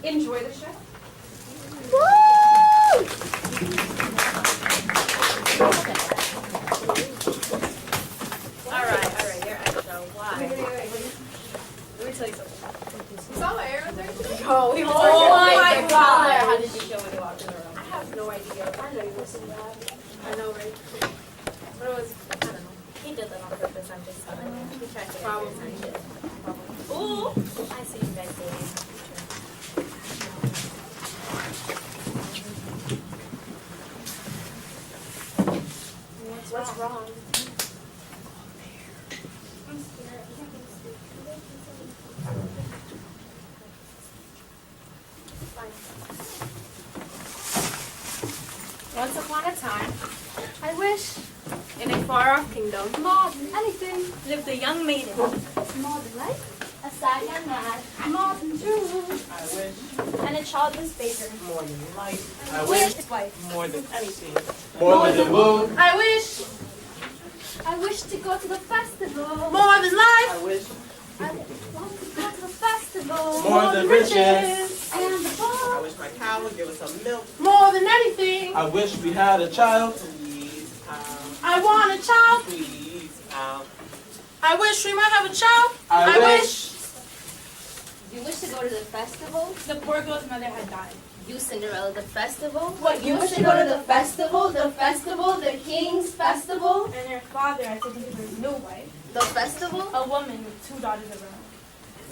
Enjoy the show. Woo! All right, your extra. Why? Let me tell you something. You saw my arrows there today? Oh, my God. How did you feel when you walked in the room? I have no idea. I know you listened to that. I know, right? But it was, I don't know. He did that on purpose. I'm just telling you. He tried to get Probably. your attention. Ooh, I see you guys dating. What's wrong? Once upon a time, I wish, in a far-off kingdom, Anything. Lived a young maiden. More than life. A sad young lad. More than true. I wish And a childless baker. more than life. I wish his wife. More than anything. More than the moon. I wish, I wish to go to the festival. more than life, I wish I want to go to the festival. more than riches. And the I ball. wish my cow would give us some milk. more than anything. I wish we had a child. Please, I want a child. please, I wish we might have a child. I wish. You wish to go to the festival? The poor girl's mother had died. You, Cinderella, the festival? What, You wish to go to the festival? The festival? The king's festival? And her father had taken to his new wife, The festival? a woman with 2 daughters of her own.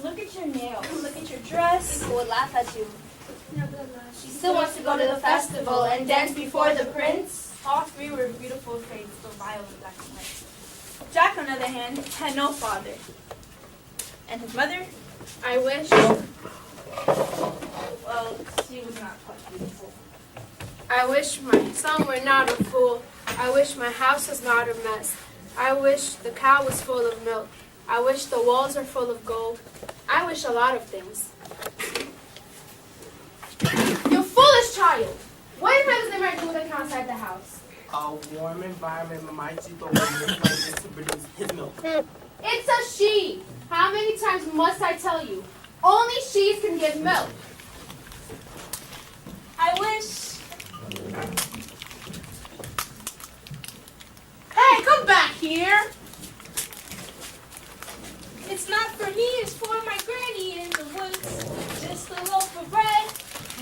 Look at your nails. Look at your dress. People would laugh at you. She still wants to go to the festival and dance before the prince. All 3 were beautiful faces, so violet, black, and white. Jack, on the other hand, had no father. And his mother, I wish, well, she was not quite beautiful. I wish my son were not a fool. I wish my house was not a mess. I wish the cow was full of milk. I wish the walls are full of gold. I wish a lot of things. You foolish child! What in heaven's name are you doing with a cow inside the house? A warm environment might keep a woman to produce his milk. It's a she! How many times must I tell you? Only she's can give milk. I wish... Hey, come back here! It's not for me, it's for my granny in the woods. Just a loaf of bread.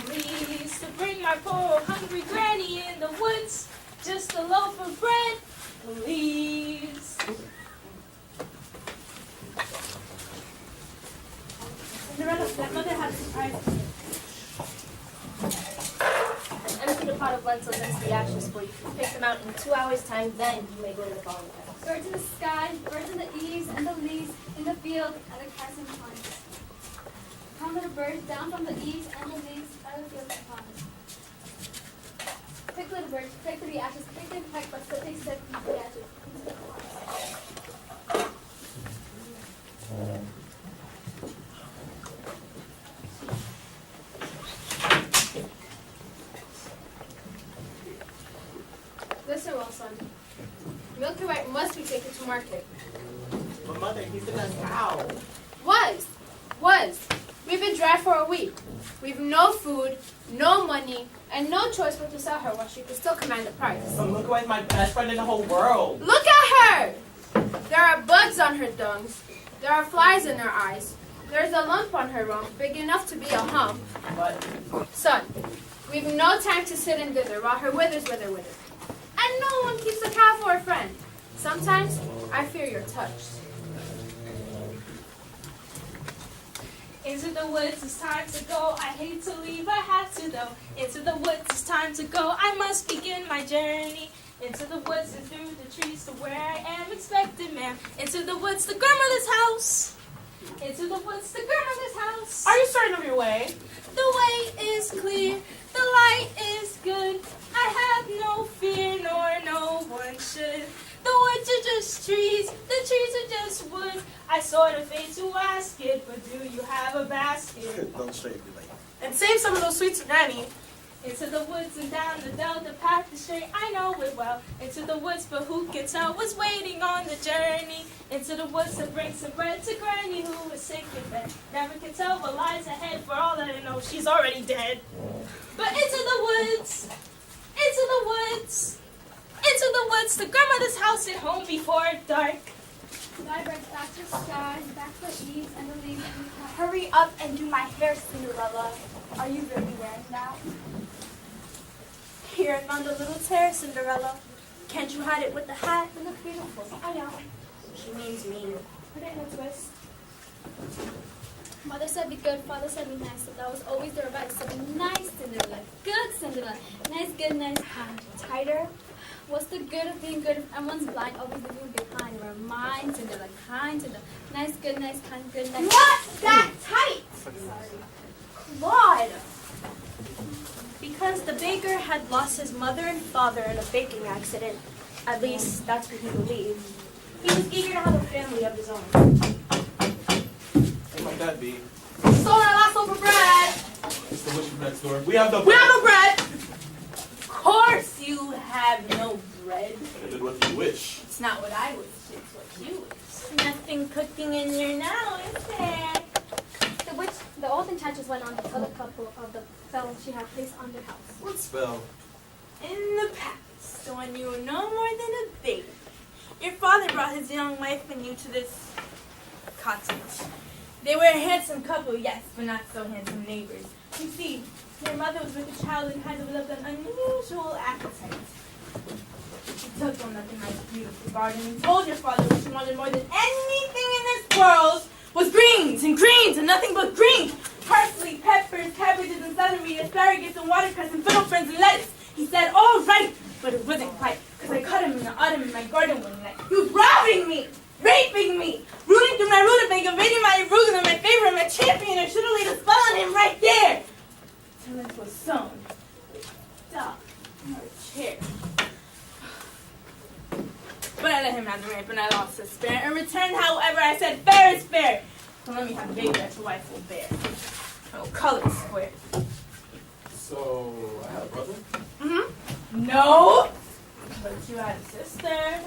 Please, to bring my poor hungry granny in the woods. Just a loaf of bread. Please. Cinderella, that mother had a surprise for you. Empty the pot of lentils into the ashes for you. Pick them out in 2 hours' time, then you may go to the following festival. Birds in the sky, birds in the eaves and the leaves, in the field, and the cars and ponds. Come little birds down from the eaves and the leaves, out of the fields and ponds. Pick little birds, pick through the ashes, pick them peck, but still they sip into the ashes, into the ponds. Listen well, son. Milky White must be taken to market. But mother, he's in a cow. Was. We've been dry for a week. We've no food, no money, and no choice but to sell her while she can still command the price. But Milky White's my best friend in the whole world. Look at her! There are bugs on her dungs. There are flies in her eyes. There's a lump on her rump, big enough to be a hump. But Son, we've no time to sit and dither while her withers wither. And no one keeps a cow for a friend. Sometimes I fear your touch. Into the woods, it's time to go. I hate to leave, I have to though. Into the woods, it's time to go. I must begin my journey. Into the woods and through the trees to where I am expected, ma'am. Into the woods, the grandmother's house. Into the woods, the grandmother's house. Are you starting on your way? The way is clear, the light is good. I have no fear, nor no one should. The woods are just trees, the trees are just wood. I sort of hate to ask it, but do you have a basket? don't straight be late. And save some of those sweets for Granny. Into the woods and down the dell, the path is straight, I know it well. Into the woods, but who can tell was waiting on the journey. Into the woods to bring some bread to Granny, who was sick in bed. Never can tell what lies ahead, for all that I know, she's already dead. But into the woods, into the woods, into the woods, to grandmother's house at home before dark. Fly birds back to the sky, back to the eaves and the leaves. Hurry up and do my hair, Cinderella. Are you really wearing that? Here I found a little tear, Cinderella. Can't you hide it with the hat? You look beautiful. I know. She means me. Put it in a twist. Mother said be good, father said be nice. So that was always the advice. So be nice, Cinderella. Good, Cinderella. Nice, good, nice, kind. Tighter. What's the good of being good if everyone's blind, always leaving behind? We're mine, Cinderella. Kind, Cinderella. Nice, good, nice, kind, good, nice. Not that tight! Claude! Because the baker had lost his mother and father in a baking accident. At least, that's what he believed. He was eager to have a family of his own. What might that be? Sold our last loaf of bread. It's the witch from next door. We have no We have no bread. Of course you have no bread. I did what you wish. It's not what I wish, it's what you wish. Nothing cooking in here now, is there? The old enchantress went on to tell the couple of the spell she had placed on their house. What spell? In the past, when you were no more than a baby, your father brought his young wife and you to this cottage. They were a handsome couple, yes, but not so handsome neighbors. You see, your mother was with a child and had developed an unusual appetite. She took on nothing like a beautiful garden and told your father what she wanted more than anything in this world was greens and nothing but greens. Parsley, peppers, cabbages and celery, asparagus and watercress and fiddle ferns and lettuce. He said, all right, but it wasn't quite, because I caught him in the autumn in my garden one night. He was robbing me, raping me, rooting through my rutabaga, invading my arugula, my favorite, my champion. I should have laid a spell on him right there. Till it was sown with dog or a chair. But I let him have the rape and I lost his spirit. In return, however, I said, fair is fair. So let me have a baby that your wife will bear. No color square. So, I had a brother? No! But you had a sister.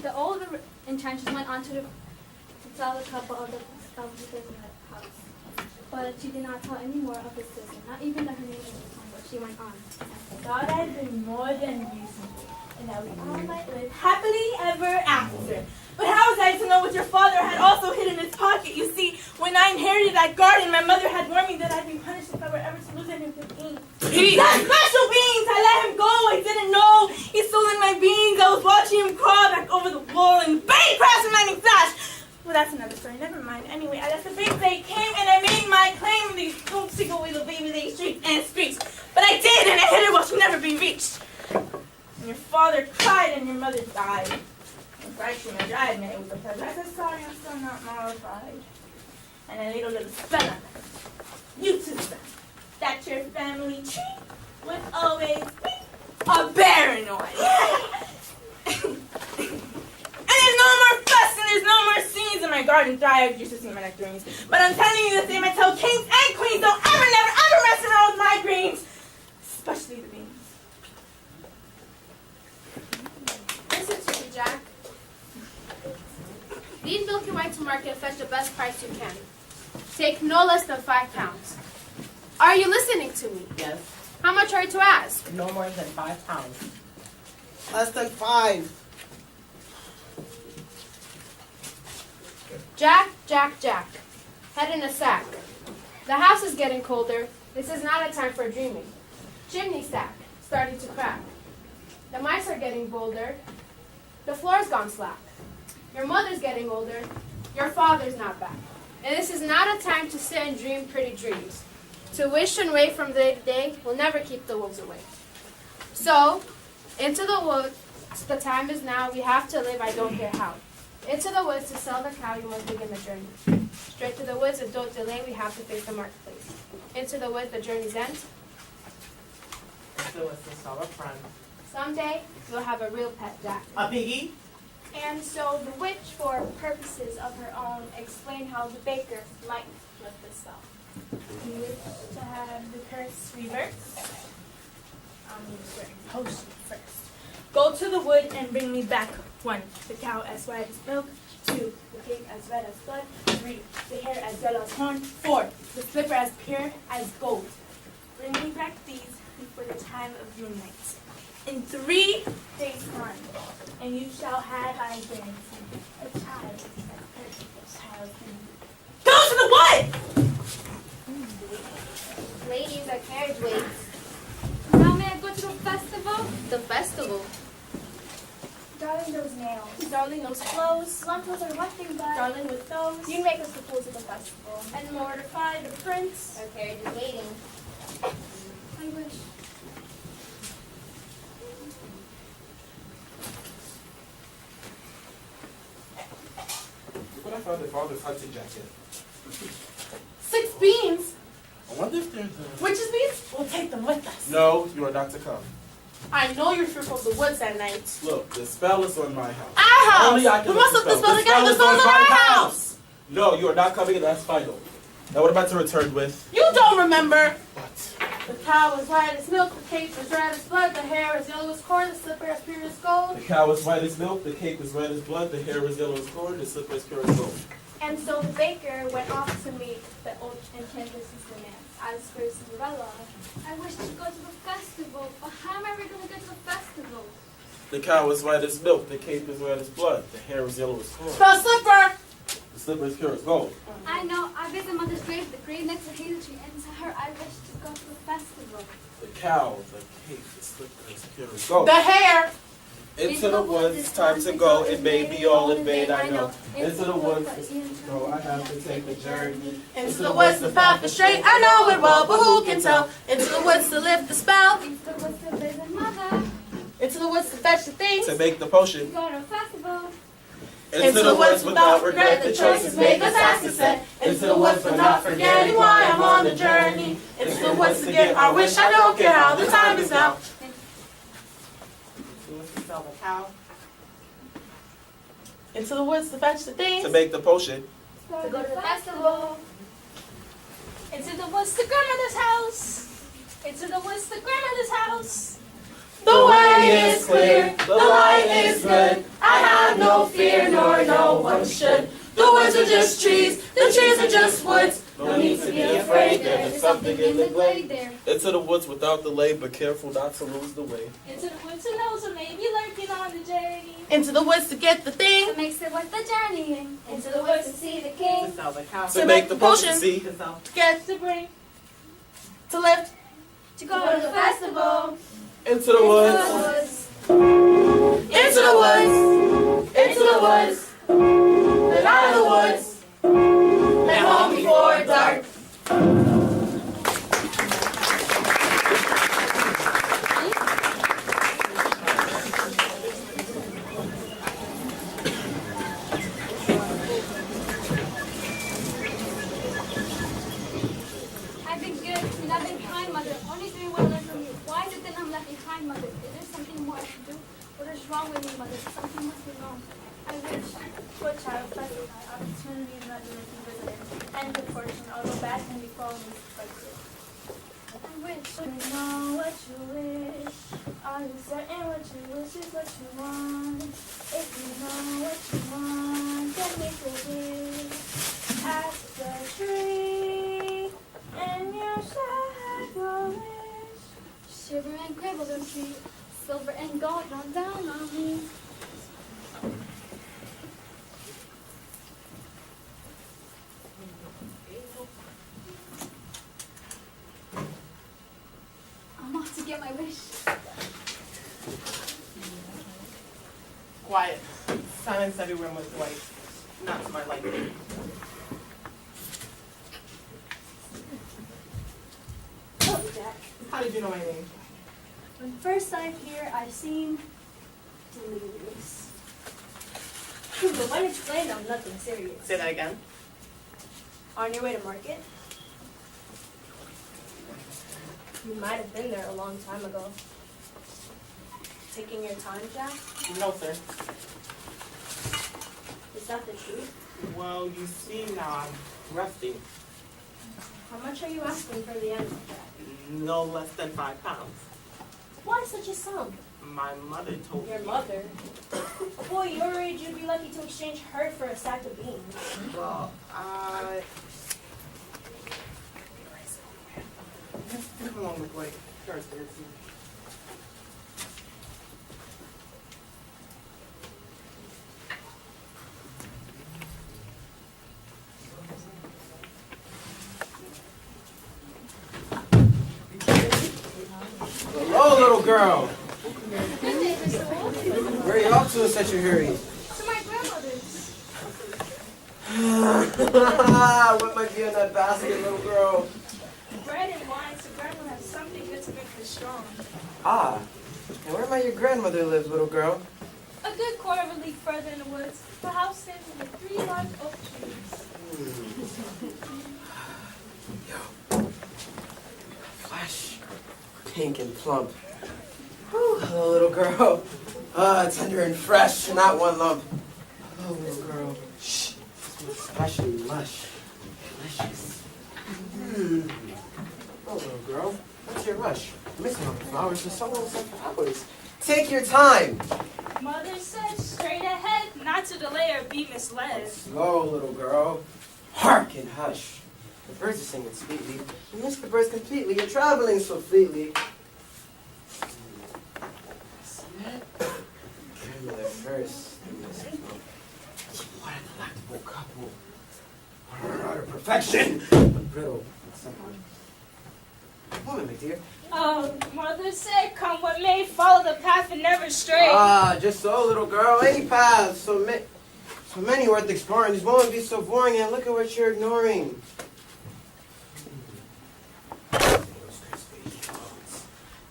The older enchantress went on to tell the couple of the spell she placed in her house. But she did not tell any more of his sister, not even that her name was but she went on. I thought I'd been more than reasonable, and that we all might live happily ever after. But how was I to know what your father had also hid in his pocket? You see, when I inherited that garden, my mother had warned me that I'd be punished if I were ever to lose any of the beans. That special beans! I let him go! I didn't know! He stole in my beans! I was watching him crawl back over the wall and bang! Crash and lightning flash! Well, that's another story. Never mind. Anyway, I guess the big day came and I made my claim in these single little baby lay streets and streets. But I did, and I hid her while she'd never be reached. And your father cried and your mother died. And actually, my dad admit it was a pleasure. I said, sorry, I'm still not mollified. And I laid a little spell on her. You too, son. That your family tree would always be a barren one. And there's no more fuss and there's no more scenes in my garden. I used to see my nectarines. But I'm telling you the same, I tell kings and queens, don't ever, never, ever mess around with my greens. Especially the beans. Listen to me, Jack. Lead Milky Way to market and fetch the best price you can. Take no less than 5 pounds. Are you listening to me? Yes. How much are you to ask? No more than 5 pounds. Less than 5. Jack, Jack, Jack. Head in a sack. The house is getting colder. This is not a time for dreaming. Chimney stack, starting to crack. The mice are getting bolder. The floor's gone slack. Your mother's getting older. Your father's not back. And this is not a time to sit and dream pretty dreams. To wish and wait from day to day will never keep the wolves away. So, into the woods, the time is now, we have to live, I don't care how. Into the woods to sell the cow, you must begin the journey. Straight to the woods and don't delay, we have to face the marketplace. Into the woods, the journey's end. So it's to sell a friend. Someday, you'll have a real pet, Jack. A piggy? And so the witch, for purposes of her own, explained how the baker might flip the spell. You wish to have the curse reversed? potion first. Go to the wood and bring me back 1, the cow as white as milk. 2, the cake as red as blood. 3, the hair as yellow as corn. 4, the slipper as pure as gold. Bring me back these before the time of your night. In 3 days' time, and you shall have, I guarantee, a child as perfect as child can be. Go to the wood! Ladies are carriage weights. Now may I go to the festival? The festival. Darling, those nails. Darling, those clothes. Lentils are one thing, but Darling, with those. you make us the fools of the festival. And mortify the prince. Our carriage is waiting. I wish. Look what I found in father's hunting jacket. 6 beans. I wonder if there's a... Witches' beans? We'll take them with us. No, you are not to come. I know you're fearful of the woods at night. Look, the spell is on my house. Our house! Only I can We must lift lift the spell together. The spell spell's is on on our my house! No, you are not coming, and that's final. Now what am I to return with? You don't remember. What? The cow is white as milk, the cake is red as blood, the hair is yellow as corn, the slipper as pure as gold. The cow is white as milk, the cake is red as blood, the hair is yellow as corn, the slipper is pure as gold. And so the baker went off to meet the old enchantress's demand. As for Cinderella, I wish to go to the festival, but how am I ever going to get to the festival? The cow is white as milk, the cake is red as blood, the hair is yellow as corn. Spell slipper! The slipper is pure as gold. I know, I visit Mother's grave, the grave next to Hazel Tree, and to her I wish to go to the festival. The cow, the cake, the slipper is pure as gold. The hair! Into the woods, it's time to go. It may be all in vain, I know. Into the woods, it's time to go. I have to take a journey. Into the woods, the path is straight. I know it well, but who can tell? Into the woods to lift the spell. Into the woods to visit Mother, Into the woods to fetch the things. To make the potion. go to the festival. Into the woods without regret, the choice is made, the task is set. Into the woods, but not forgetting why I'm on the journey. Into the woods to get our wish, I don't care how the time is now. Sell the cow. Into the woods to fetch the things. To make the potion. To go to the festival. Into the woods to grandmother's house. Into the woods to grandmother's house. The way is clear, the light is red. I have no fear, nor no one should. The woods are just trees, the trees are just woods. No need to be afraid, there's something in the glade. there. Into the woods without delay, but careful not to lose the way. Into the woods who knows what may be lurking on the journey. Into the woods to get the thing. It makes it worth the journey. Into the woods to see the king. To sell the cow. To make the potion, see. To sell. To get, to bring, to lift. To Go to the festival. Into the woods. Into the woods. Into the woods. Then out of the woods. And home before dark. I've been good and I've been kind, Mother. Only doing what I learned from you. Why is it that I'm left behind, Mother? Is there something more I should do? What is wrong with me, Mother? Something must be wrong. I wish. Poor child, blessed by opportunity and not directly visited. And good fortune, although bad can befall me, expected. I wish. You know what you wish. Are you certain what you wish is what you want? If you know what you want, then make a wish. Ask the tree, and you shall have your wish. Shiver and quiver the tree. Silver and gold run down on me. I'm off to get my wish. Quiet. Silence everywhere with white. Not to my liking. Oh, Jack. How did you know my name? When first I hear, I seem delirious. But when explained, I'm nothing serious. Say that again. On your way to market? You might have been there a long time ago. Taking your time, Jack? No, sir. Is that the truth? Well, you see now I'm resting. How much are you asking for the animal, Jack? No less than £5. Why such a sum? My mother told me. Your mother? A boy your age, you'd be lucky to exchange her for a sack of beans. Well, come along with like first. Hello, little girl. Good day, Mr. Wolf. Where are you off to in such a hurry? To my grandmother's. What might be in that basket, little girl? Bread and wine, so grandma has something good to make her strong. Ah, and where might your grandmother live, little girl? A good quarter of a league further in the woods, the house stands under 3 large oak trees. Flesh, pink and plump. Whew, hello, little girl. Tender and fresh, not one lump. Hello, little girl. Shh, especially lush, delicious. Oh, little girl, what's your rush? Missing on the flowers for so long, for hours. Take your time. Mother said, straight ahead, not to delay or be misled. Slow, little girl. Hark and hush. The birds are singing sweetly. You miss the birds completely. You're traveling so fleetly. Grandmother first. What a delectable couple. What a perfection. But brittle. Somehow. Woman, my dear. Oh, mother said, come what may, follow the path and never stray. Ah, just so, little girl. Any paths. So many worth exploring. These won't be so boring, and look at what you're ignoring.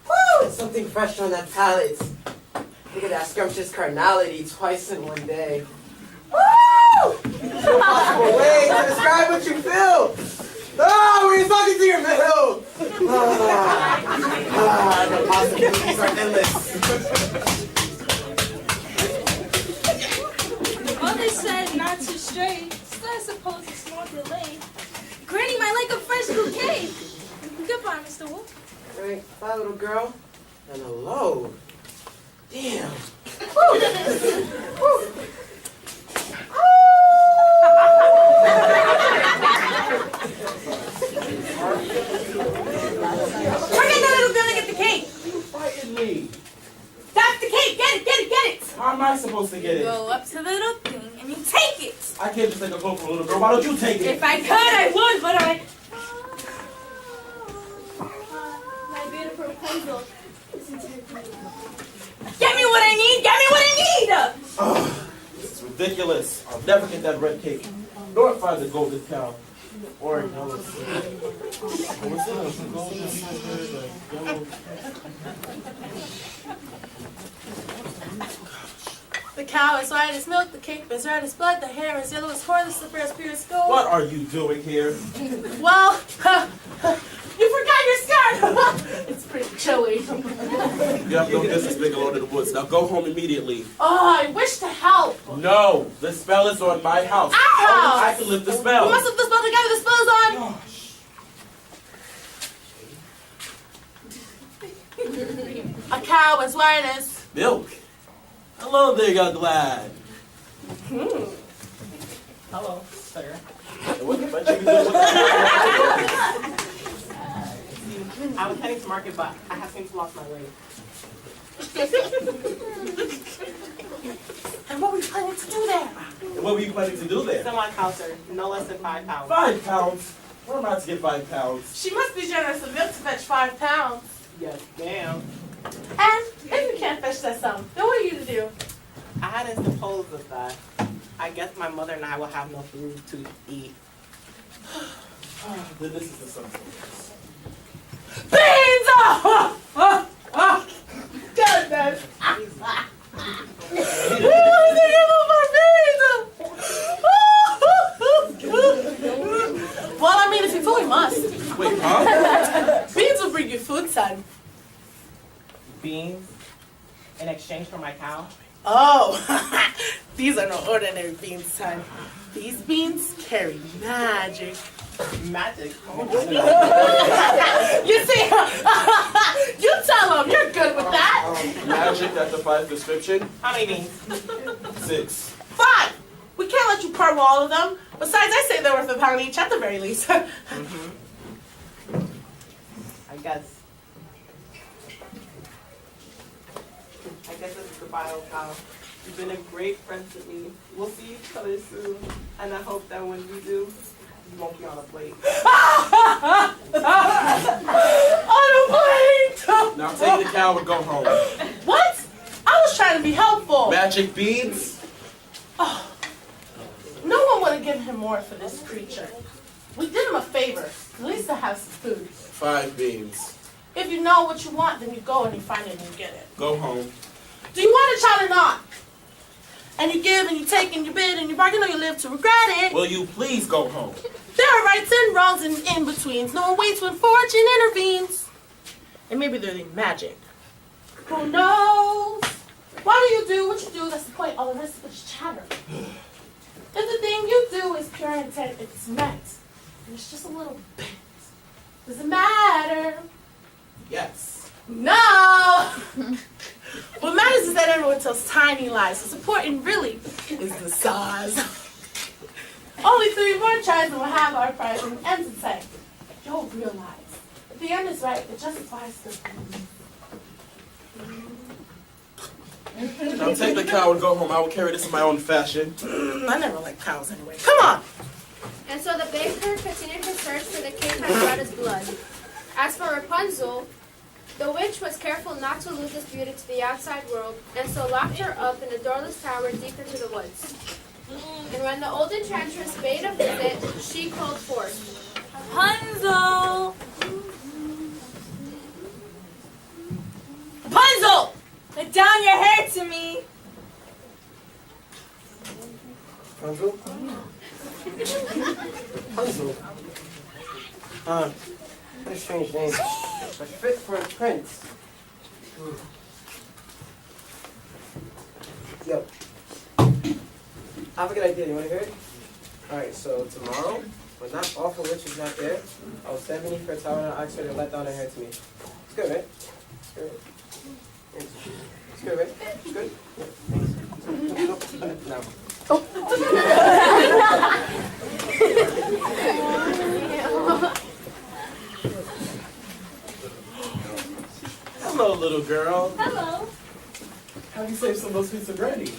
Woo! Something fresh on that palate. Look at that scrumptious carnality twice in one day. Woo! There's no possible way to describe what you feel. Oh, when you're talking to your middle. The possibilities are endless. Mother said not to stray, so I suppose a small delay. Granny might like a fresh bouquet. Goodbye, Mr. Wolf. All right, bye, little girl. And hello. Damn. Forget that little girl to get the cake. You frightened me. That's the cake. Get it, get it, get it. How am I supposed to get it? Go up to the little thing and you take it. I can't just take a vote for a little girl. Why don't you take it? If I could, I would, but I... My beautiful Rapunzel. Get me what I need, get me what I need. Oh, this is ridiculous. I'll never get that red cake. Nor find the golden cow. Or yellow. What was it? The golden yellow. The cow is white as milk, the cake is red as blood, the hair is yellow as corn, the slipper is pure as gold. What are you doing here? Well, you forgot your skirt. It's pretty chilly. You have no business being alone in the woods. Now go home immediately. Oh, I wish to help. No, the spell is on my house. Our house. Only I can lift the spell. We must lift the spell together, the spell is on. A cow as white as... Milk. Hello there, young lad. Hello, sir. What you been doing with I was heading to market, but I have since lost my way. And what were you planning to do there? And what were you planning to do there? Someone counts her, no less than 5 pounds. 5 pounds? What am I to get 5 pounds? She must be generous of milk to fetch 5 pounds. Yes, ma'am. And if you can't fetch that sum, then what are you to do? I hadn't supposed of that. I guess my mother and I will have no food to eat. Then this is the sum. Beans! Goodness! Well, I mean, if you fully must. Wait, huh? Beans will bring you food, son. Beans in exchange for my cow? Oh, These are no ordinary beans, son. These beans carry magic. Magic. You see, you tell them you're good with that. Magic that defies description? How many beans? 6. 5. We can't let you purple all of them. Besides, I say they're worth £1 each at the very least. I guess this is goodbye, old pal. You've been a great friend to me. We'll see each other soon, and I hope that when we do, you won't be on a plate. On a plate! Now take the cow and go home. What? I was trying to be helpful. Magic beans? Oh, no one would have given him more for this creature. We did him a favor. At least to have some food. 5 beans. If you know what you want, then you go and you find it and you get it. Go home. Do you want a child or not? And you give and you take and you bid and you bargain or you live to regret it. Will you please go home? There are rights and wrongs and in-betweens. No one waits when fortune intervenes. And maybe they're the magic. Who knows? Why do you do what you do? That's the point. All the rest of it's chatter. If the thing you do is pure intent, it's meant. And it's just a little bit. Does it matter? Yes. No! What matters is that everyone tells tiny lies. What's important, really, is the size. Only 3 more tries and we'll have our prize and the end's in sight. You'll realize, if the end is right, it justifies the Now take the cow and go home. I will carry this in my own fashion. I never liked cows anyway. Come on! And so the baker continued his search for the king that brought his blood. As for Rapunzel, the witch was careful not to lose this beauty to the outside world, and so locked her up in a doorless tower deep into the woods. And when the old enchantress bade a visit, she called forth, Rapunzel! Rapunzel! Let down your hair to me! Rapunzel? Rapunzel? What a strange name. But fit for a prince. Yo. I have a good idea. You want to hear it? Alright, so tomorrow, when that awful witch is not there, I'll send beneath her tower and I'll ask her to let down her hair to me. It's good, right? It's good, right? It's good, right? It's good? Yeah, thanks. No. Hello, little girl. Hello. How do you save some of those sweets and brandy?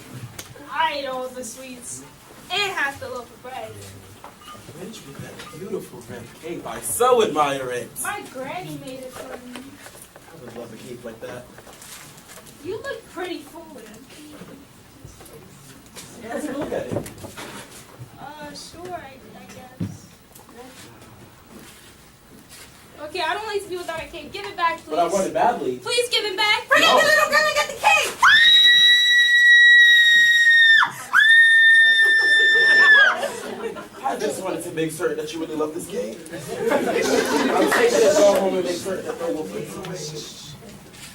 I eat all the sweets and half the loaf of bread. Witch with that beautiful red cape. I so admire it. My granny made it for me. I would love a cape like that. You look pretty foolish. Yeah, let's look at it. Sure, I guess. Okay, I don't like to be without a cake. Give it back, please. But I want it badly. Please give it back. Bring No. it, the little girl, and get the cake. I just wanted to make certain that you really love this game. I'm taking it go home and make certain that they will play.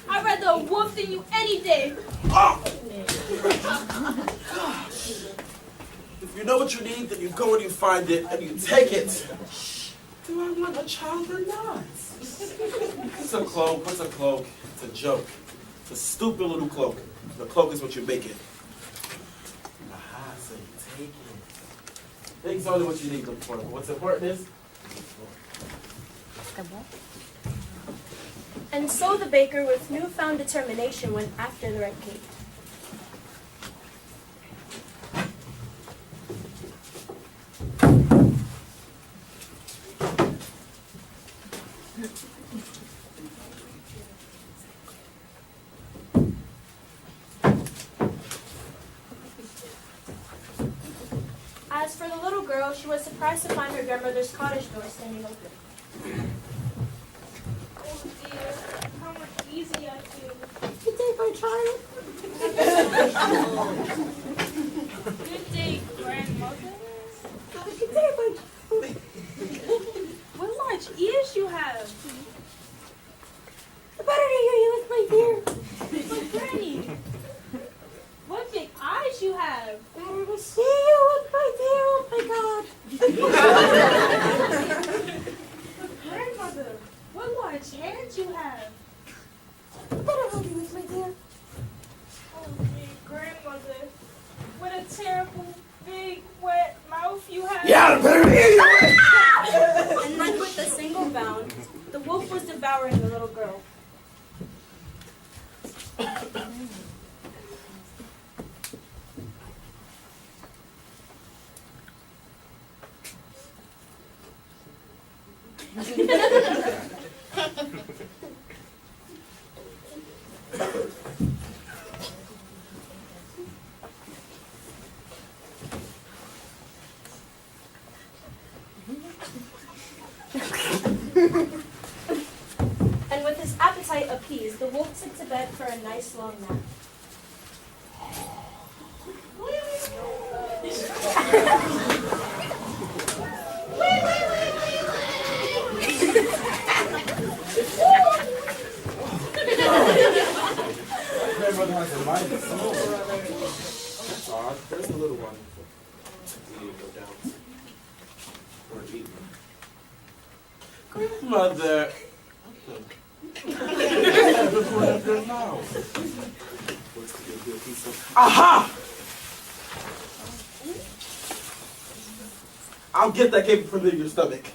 I'd rather a wolf than you any day. Oh! Gosh. If you know what you need, then you go and you find it and you take it. Do I want a child or not? It's a cloak. What's a cloak? It's a joke. It's a stupid little cloak. The cloak is what you make it. Aha, so you take it. Things only what you need them for. But what's important is. And so the baker, with newfound determination, went after the red cake. As for the little girl, she was surprised to find her grandmother's cottage door standing open. Oh dear, how much easier I feel. Good day, my child. Good day, grandmother. Good day, my child. What large ears you have. The better to hear you with my dear. But Granny, what big eyes you have. see you, my dear. Oh my God. Grandmother, what large hands you have. You better help me with my dear. Oh, dear grandmother, what a terrible, big, wet mouth you have. Yeah, better hear you. And then with a single bound, the wolf was devouring the little girl. And with his appetite appeased, the wolf took to bed for a nice long nap. Grandmother has a mind of soul. That's odd. There's the little one. We need to go down. Or eat. Grandmother. Aha! I'll get that cable from your stomach.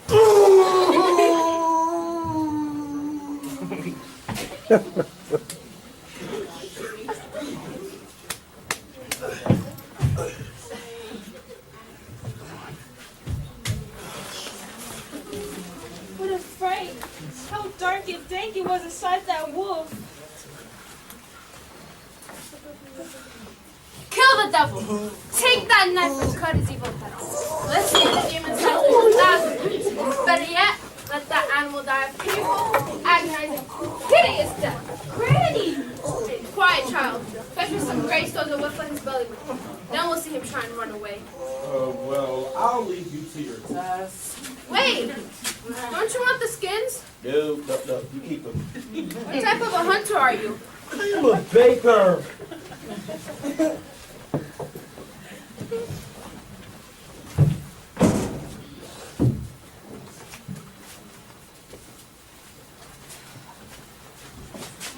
What a fright. How dark and dank it was inside that wolf. Kill the devil. Take that knife and cut his evil head. Let's see the demon's head. Better yet, let that animal die of painful, agonizing, hideous death. Granny! Quiet, child. Fetch me some gray stones and whip his belly. Then we'll see him try and run away. Well, I'll leave you to your task. Wait! Don't you want the skins? No, you keep them. What type of a hunter are you? I'm a baker.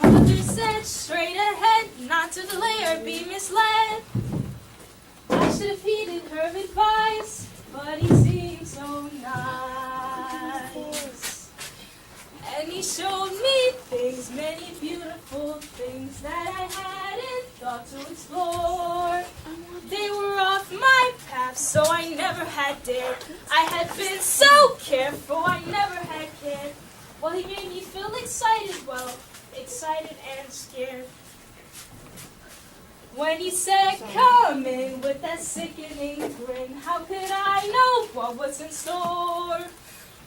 Mother said straight ahead, not to delay or be misled. I should have heeded her advice, but he seemed so nice. And he showed me things, many beautiful things that I hadn't thought to explore. They were off my path, so I never had dared. I had been so careful, I never had cared. Well, he made me feel excited, well, excited and scared. When he said, come in with that sickening grin, how could I know what was in store?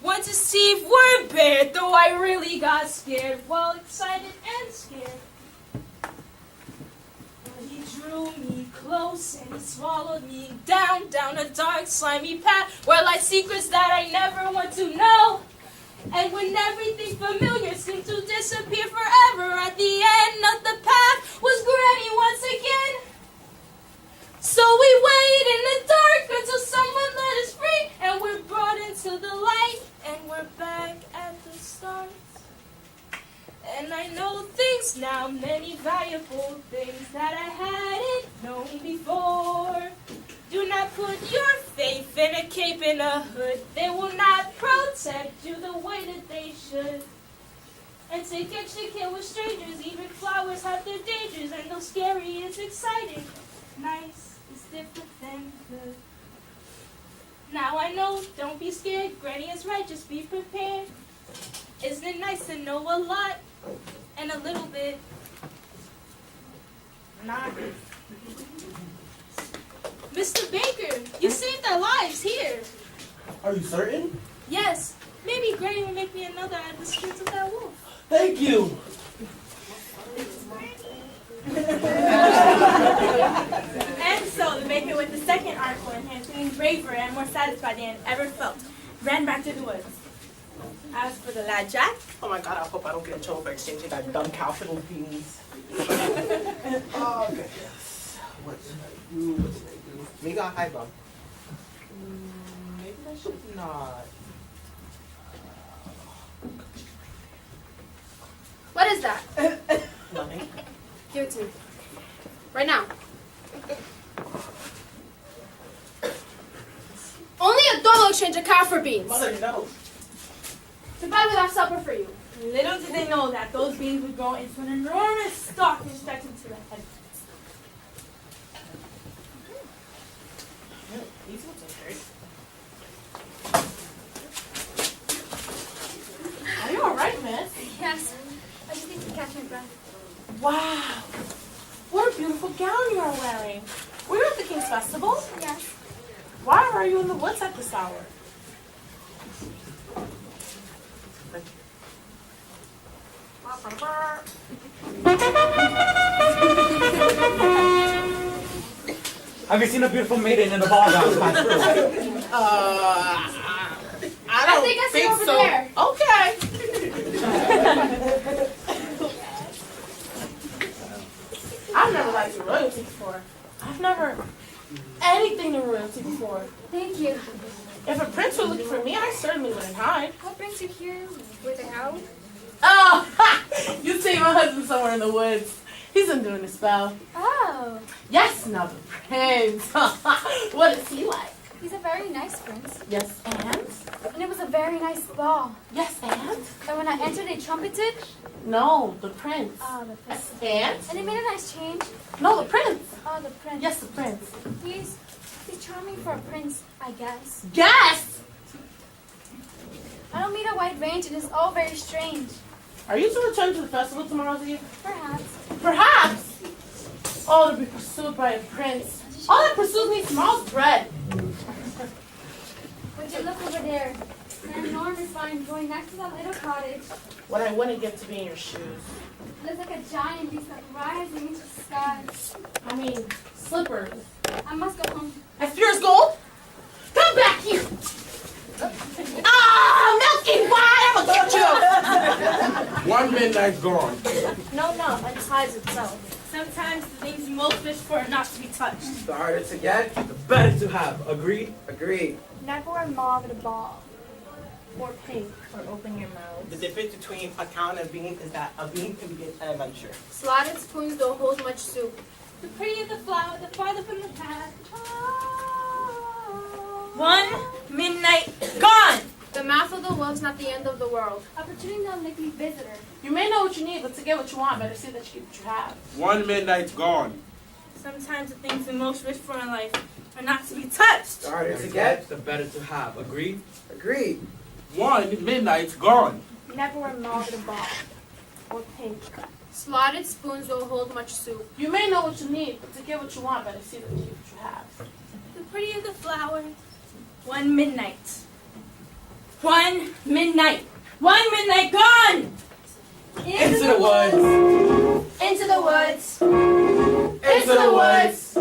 Once his teeth were bared, though I really got scared, well, excited and scared. But he drew me close and he swallowed me down a dark, slimy path where lie secrets that I never want to know. And when everything familiar seemed to disappear forever, at the end of the path was Granny once again. So we wait in the dark until someone let us free, and we're brought into the light, and we're back at the start. And I know things now, many valuable things that I hadn't known before. Do not put your faith in a cape and a hood. They will not protect you the way that they should. And take extra care with strangers. Even flowers have their dangers. And though scary is exciting, nice is different than good. Now I know, don't be scared. Granny is right, just be prepared. Isn't it nice to know a lot and a little bit? Not. Mr. Baker, you saved our lives here. Are you certain? Yes, maybe Granny will make me another out of the skins of that wolf. Thank you. And so the baker with the second article in hand, feeling braver and more satisfied than ever felt, ran back to the woods. As for the lad Jack, Oh my God, I hope I don't get in trouble for exchanging that dumb cow for little beans. Oh, goodness. What should I do? What should I do? We got high bump. Maybe I should not. What is that? Nothing. Give it to me. Right now. Only a dog will exchange a cow for beans. Mother, no. Goodbye, we'll have supper for you. Little did they know that those beans would grow into an enormous stalk and stretch into the head. These ones are great. Are you alright, miss? Yes. I just need to catch my breath. Wow. What a beautiful gown you are wearing. Were you at the King's Festival? Yes. Why are you in the woods at this hour? Have you seen a beautiful maiden in the ball gown pass through? I don't think I see over so. there. Okay. I've never liked royalty before. I've never anything to royalty before. Thank you. If a prince were looking for me, I certainly wouldn't hide. What brings you here with a cow? Oh, you see my husband somewhere in the woods. He's been doing a spell. Oh, Yes, now the prince. What is he like? he's a very nice prince. Yes, and? And it was a very nice ball. Yes, and? And when I entered, they trumpeted. No, the prince. Oh, the prince. And? And he made a nice change. No, the prince. Oh, the prince. Yes, the prince. He's charming for a prince, I guess. Yes! I don't meet a wide range, and it's all very strange. Are you to return to the festival tomorrow's eve? Perhaps. Perhaps. Oh, to be pursued by a prince. All that pursues me tomorrow's bread. Would you look over there? An enormous vine growing next to that little cottage. What I wouldn't give to be in your shoes. It looks like a giant beast that's rising into the sky. I mean, slippers. I must go home. As pure as gold? Come back here! Ah, milky white! I'm gonna get you! One midnight gone. No, it hides itself. Sometimes the things you most wish for are not to be touched. The harder to get, the better to have. Agreed? Agreed. Never a mauve at a ball. Or pink, or open your mouth. The difference between a cow and a bean is that a bean can be an adventure. Slotted spoons don't hold much soup. The prettier the flower, the farther from the path. One midnight gone! The mouth of the wolf's not the end of the world. Opportunity don't make me visitor. You may know what you need, but to get what you want, better see that you get what you have. One midnight gone. Sometimes the things we most wish for in life are not to be touched. The harder to get, the better to have. Agreed? Agreed. One midnight gone. Never a mauve at a ball. Or pink. Slotted spoons don't hold much soup. You may know what you need, but to get what you want, better see that you get what you have. The prettier the flower. One midnight. One midnight. One midnight gone! Into the woods. Into the woods. Into the woods.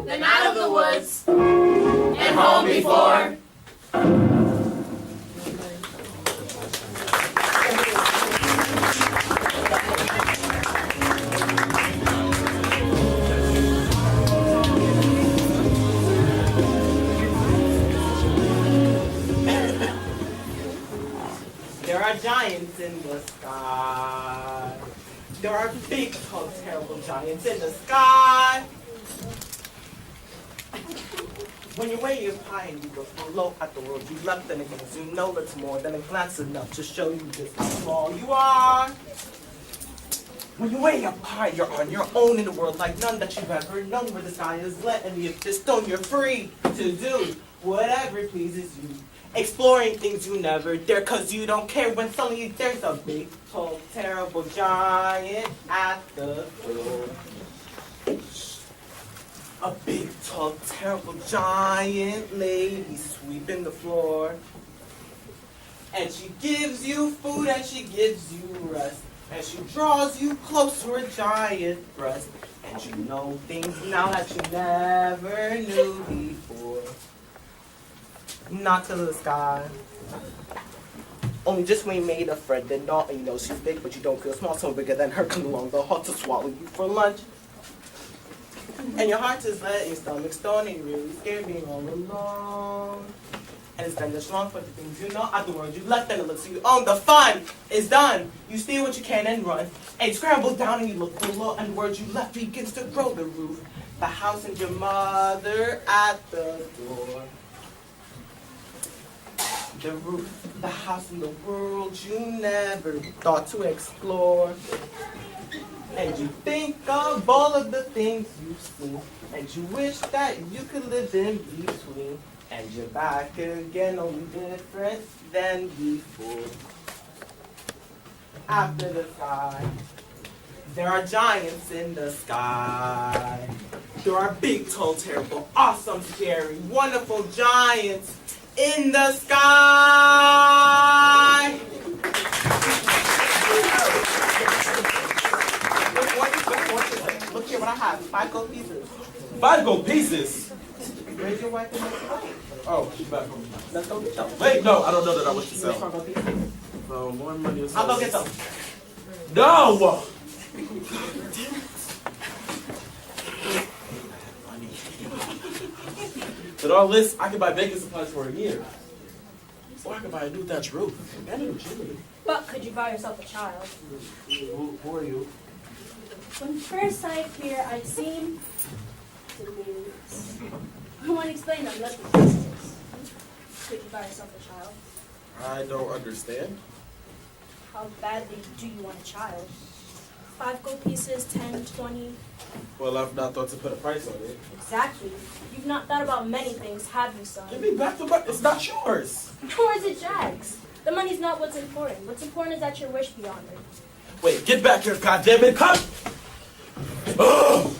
Then out of the woods. And home before. There are giants in the sky. There are big, tall, terrible giants in the sky. When you weigh your pie and you look below at the world, you left and against, you know it's more than a glance enough to show you just how small you are. When you weigh your pie, you're on your own in the world like none that you've ever known, where the sky is lit and you just stone, you're free to do whatever pleases you. Exploring things you never dare, cause you don't care when suddenly there's a big, tall, terrible giant at the door. A big, tall, terrible giant lady sweeping the floor. And she gives you food and she gives you rest. And she draws you close to her giant breast. And you know things now that you never knew before. Not to the sky. Only just when you made a friend, then not, and you know she's big, but you don't feel small. Someone bigger than her come along the hall to swallow you for lunch. And your heart is let, your stomach's stone, and you're really scared being all alone. And it's been this long for the things you know, other words you left, and it looks you own. The fun is done. You steal what you can and run. And you scramble down and you look below, and words you left begins to grow. The roof, the house, and your mother at the door. The roof, the house, and the world you never thought to explore. And you think of all of the things you've seen, and you wish that you could live in between. And you're back again, only different than before. After the sky, there are giants in the sky. There are big, tall, terrible, awesome, scary, wonderful giants in the sky. Look here what I have. 5 gold pieces. 5 gold pieces? Raise your wife and make it up. Oh, she's back. Let's go get some. Wait, no, I don't know that I wish to Make sell. 5 gold pieces. So, more money or I'll go get some. No! With all this, I can buy baking supplies for a year. Or I can buy a new thatch roof and a new chimney. But could you buy yourself a child? Who are you? When first I appear, I seem to be. I want to explain them. Let me Could you buy yourself a child? I don't understand. How badly do you want a child? 5 gold pieces, 10, 20. Well, I've not thought to put a price on it. Exactly. You've not thought about many things, have you, son? Give me back the money. It's not yours. Nor is it Jack's. The money's not what's important. What's important is that your wish be honored. Wait, get back here, goddammit. Come! Ugh!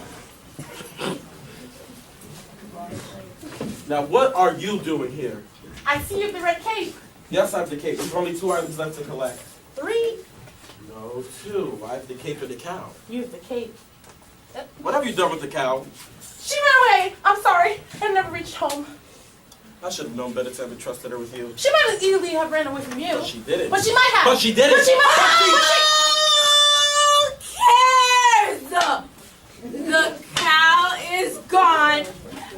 Now, what are you doing here? I see you have the red cape. Yes, I have the cape. There's only 2 items left to collect. 3. No, 2. I have the cape and the cow. You have the cape. What have you done with the cow? She ran away. I'm sorry. I never reached home. I should have known better to have entrusted her with you. She might as easily have ran away from you. But she didn't. But she might have. But she didn't. But she might have. Who cares? The cow is gone.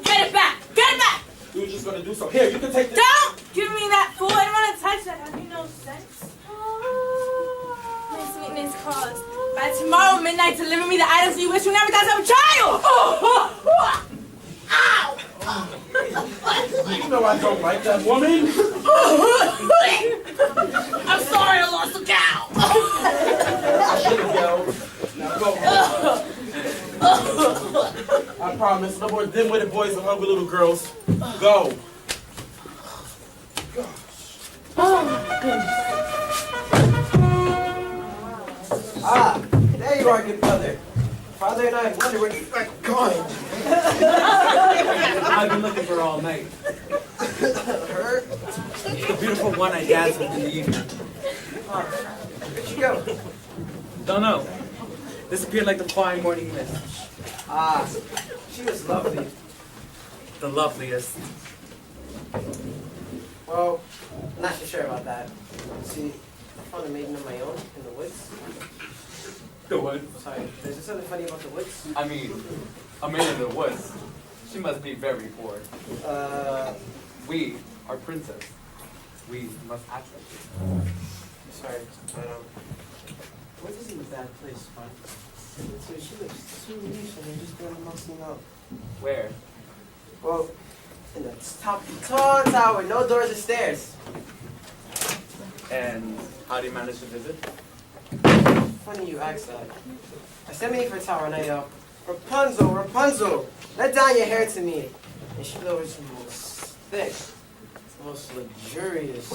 Get it back. Get it back. You were just going to do so. Here, you can take this. Don't give me that fool. I don't want to touch that. Have you no sense? My sweetness calls. By tomorrow midnight, deliver me the items you wish you never got some child. Ow! You know I don't like that woman. I'm sorry I lost the cow. I should have yelled. Now go. I promise, no more dim-witted boys and hungry little girls. Go. Ah, there you are, good brother. Father and I wonder where you are going. I've been looking for her all night. Her? The beautiful one I dazzled in the evening. Where'd she go? Don't know. Disappeared like the fine morning mist. Ah, she was lovely. The loveliest. Well, I'm not too sure about that. See, I found a maiden of my own in the woods. The what? Sorry, there's just something funny about the woods. I mean, a man in the woods. She must be very poor. We are princess. We must act like this. Sorry, but what isn't a bad place, fun? So she lives 2 weeks and they're just going to messing up. Where? Well, in the top tall tower, no doors or stairs. And how do you manage to visit? Funny you ask that. I sent me for a tower and I yell, Rapunzel, Rapunzel, let down your hair to me. And she lowers the most thick, most luxurious,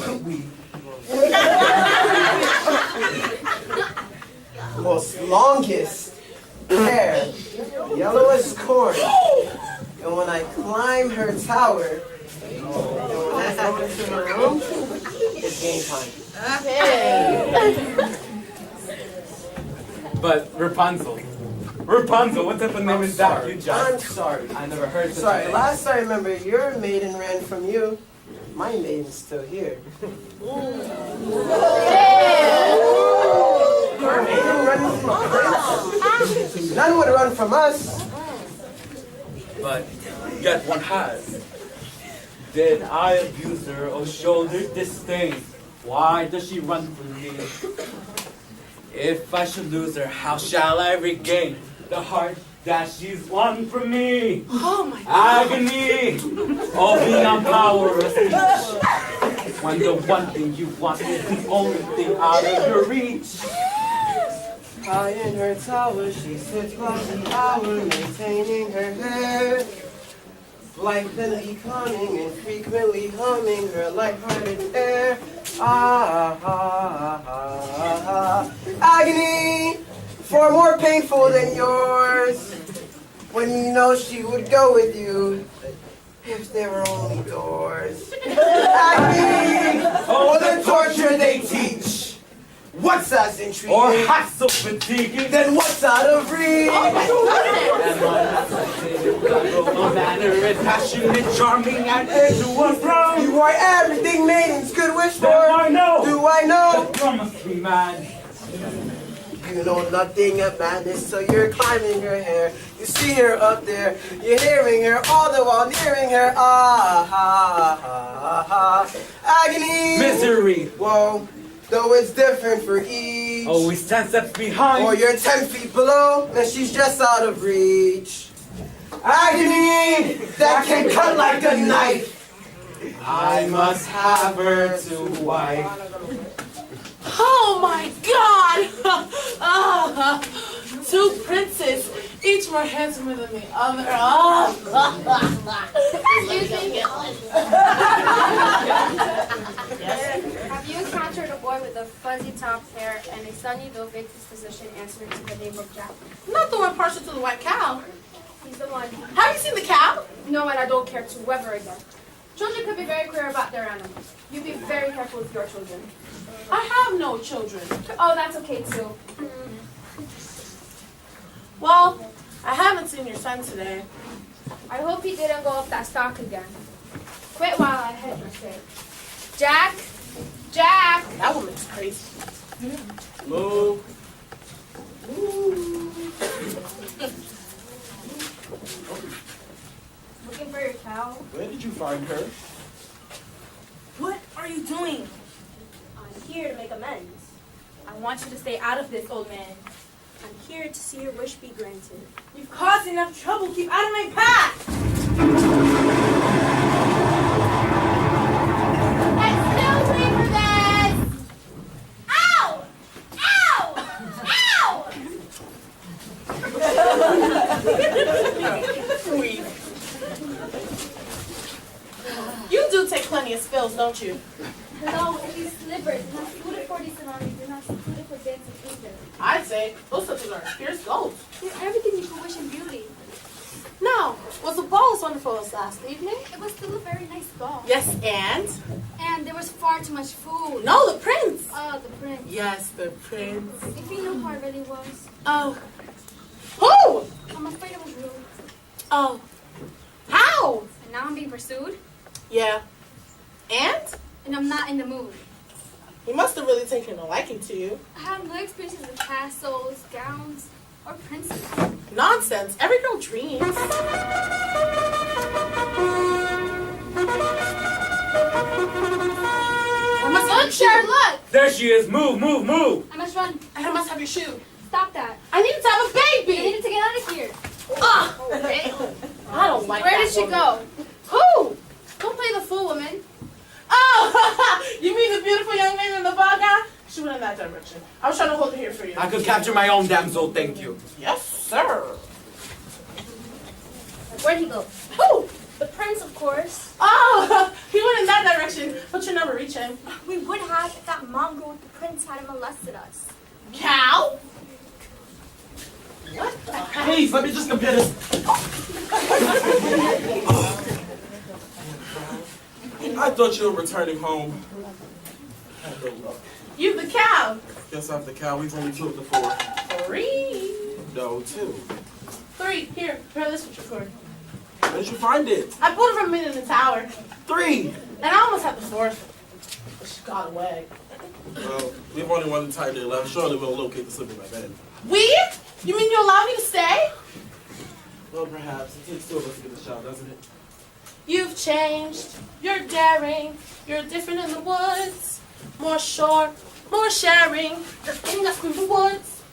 most longest hair, yellow as corn. And when I climb her tower, and when I go into her room, it's game time. But Rapunzel. Rapunzel, what type of name is that? You I'm just. sorry. I never heard such a Sorry, name. last I remember, your maiden ran from you. My maiden's still here. Our maiden runs from us. None would run from us. but yet one has. Did I abuse her or show her disdain? Why does she run from me? If I should lose her, how shall I regain the heart that she's won from me? Oh my God. Agony, all beyond power of speech. When the one thing you want is the only thing out of your reach. High in her tower, she sits by the hour, maintaining her hair. Blithely coming and frequently humming her light-hearted air. Ah, ah, ah, ah. Agony, far more painful than yours. When you know she would go with you, if there were only doors. Agony, oh, the torture they teach. What's as intriguing? Or hassle fatiguing? Then what's out of reach? No manner and passionate, charming, and to one brown. You are everything maidens could wish for. I know. Do I know? You must be mad. You know nothing of madness, so you're climbing her hair. You see her up there, you're hearing her, all the while nearing her. Ah, ha, ha, ha. Agony. Misery. Whoa. Though it's different for each. Always 10 steps behind. Or you're 10 feet below, and she's just out of reach. Agony that can cut like a knife. I must have her to wife. Oh my God! Two princes, each more handsomer than the other. Have you encountered a boy with a fuzzy top hair and a sunny though vague disposition answering to the name of Jack? Not the one partial to the white cow. He's the one. Have you seen the cow? No, and I don't care to ever again. Children could be very clear about their animals. You be very careful with your children. I have no children. Oh, that's okay too. Well, I haven't seen your son today. I hope he didn't go up that stalk again. Quit while I hit your straight. Jack! Jack! That woman's crazy. Move. Looking for your cow? Where did you find her? What are you doing? I'm here to make amends. I want you to stay out of this, old man. I'm here to see your wish be granted. You've caused enough trouble. Keep out of my path. Excuse me for this! Ow! Ow! Ow! You do take plenty of spills, don't you? No, it is slippers. Not suited for this surroundings. They're not suited for dancing either. I'd say those slippers are pure gold. They're everything you could wish in beauty. No, was the ball as wonderful as last evening? It was still a very nice ball. Yes, and? And there was far too much food. No, the prince. Oh, the prince. Yes, the prince. If you knew who I really was. Oh. Who? I'm afraid it was rude. Oh. How? And now I'm being pursued. Yeah. And? And I'm not in the mood. He must have really taken a liking to you. I have no experiences with castles, gowns, or princes. Nonsense. Every girl dreams. I must have your shoe. Look! There she is. Move, move, move. I must run. I must have your shoe. Stop that. I need to have a I baby. needed to get out of here. I don't like Where that did she woman. go? Who? Don't play the fool, woman. Oh, you mean the beautiful young man in the ball gown? She went in that direction. I was trying to hold her here for you. I could capture my own damsel, thank you. Yes, sir. Where'd he go? Who? The prince, of course. Oh, he went in that direction, but you never reach him. We would have if that mongrel with the prince hadn't molested us. Cow? What the heck? Please, let me just compare this. I thought you were returning home. I had no luck. You the cow. Guess I'm the cow. We've only took the 4. 3. No, 2. 3. Here, pair this with your cord. Where did you find it? I pulled her from in the tower, 3. and I almost had the 4th, but she got away. Well, we've only one entire day left. Surely we'll locate the slip in my bed. We? You mean you allow me to stay? Well, perhaps. It takes two of us to get the shot, doesn't it? You've changed, you're daring, you're different in the woods. More short, more sharing, just getting us through the woods.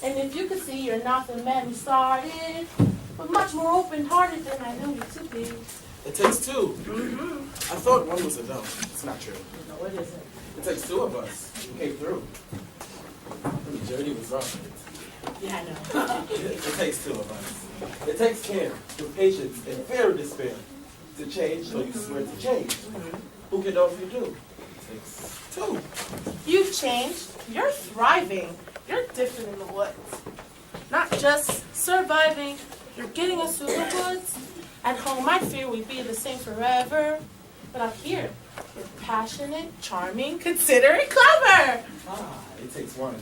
And if you could see, you're not the man we started, but much more open-hearted than I knew you to be. It takes two. I thought one was enough. It's not true. No, it isn't. It takes two of us. We came through. The journey was rough. Yeah, I know. It takes two of us. It takes care, with patience, and fear and despair to change so you swear to change. Who can know if you do? It takes two. You've changed, you're thriving, you're different in the woods. Not just surviving, you're getting us through the woods. At home, I fear we'd be the same forever. But out here, you're passionate, charming, considerate, clever. It takes one.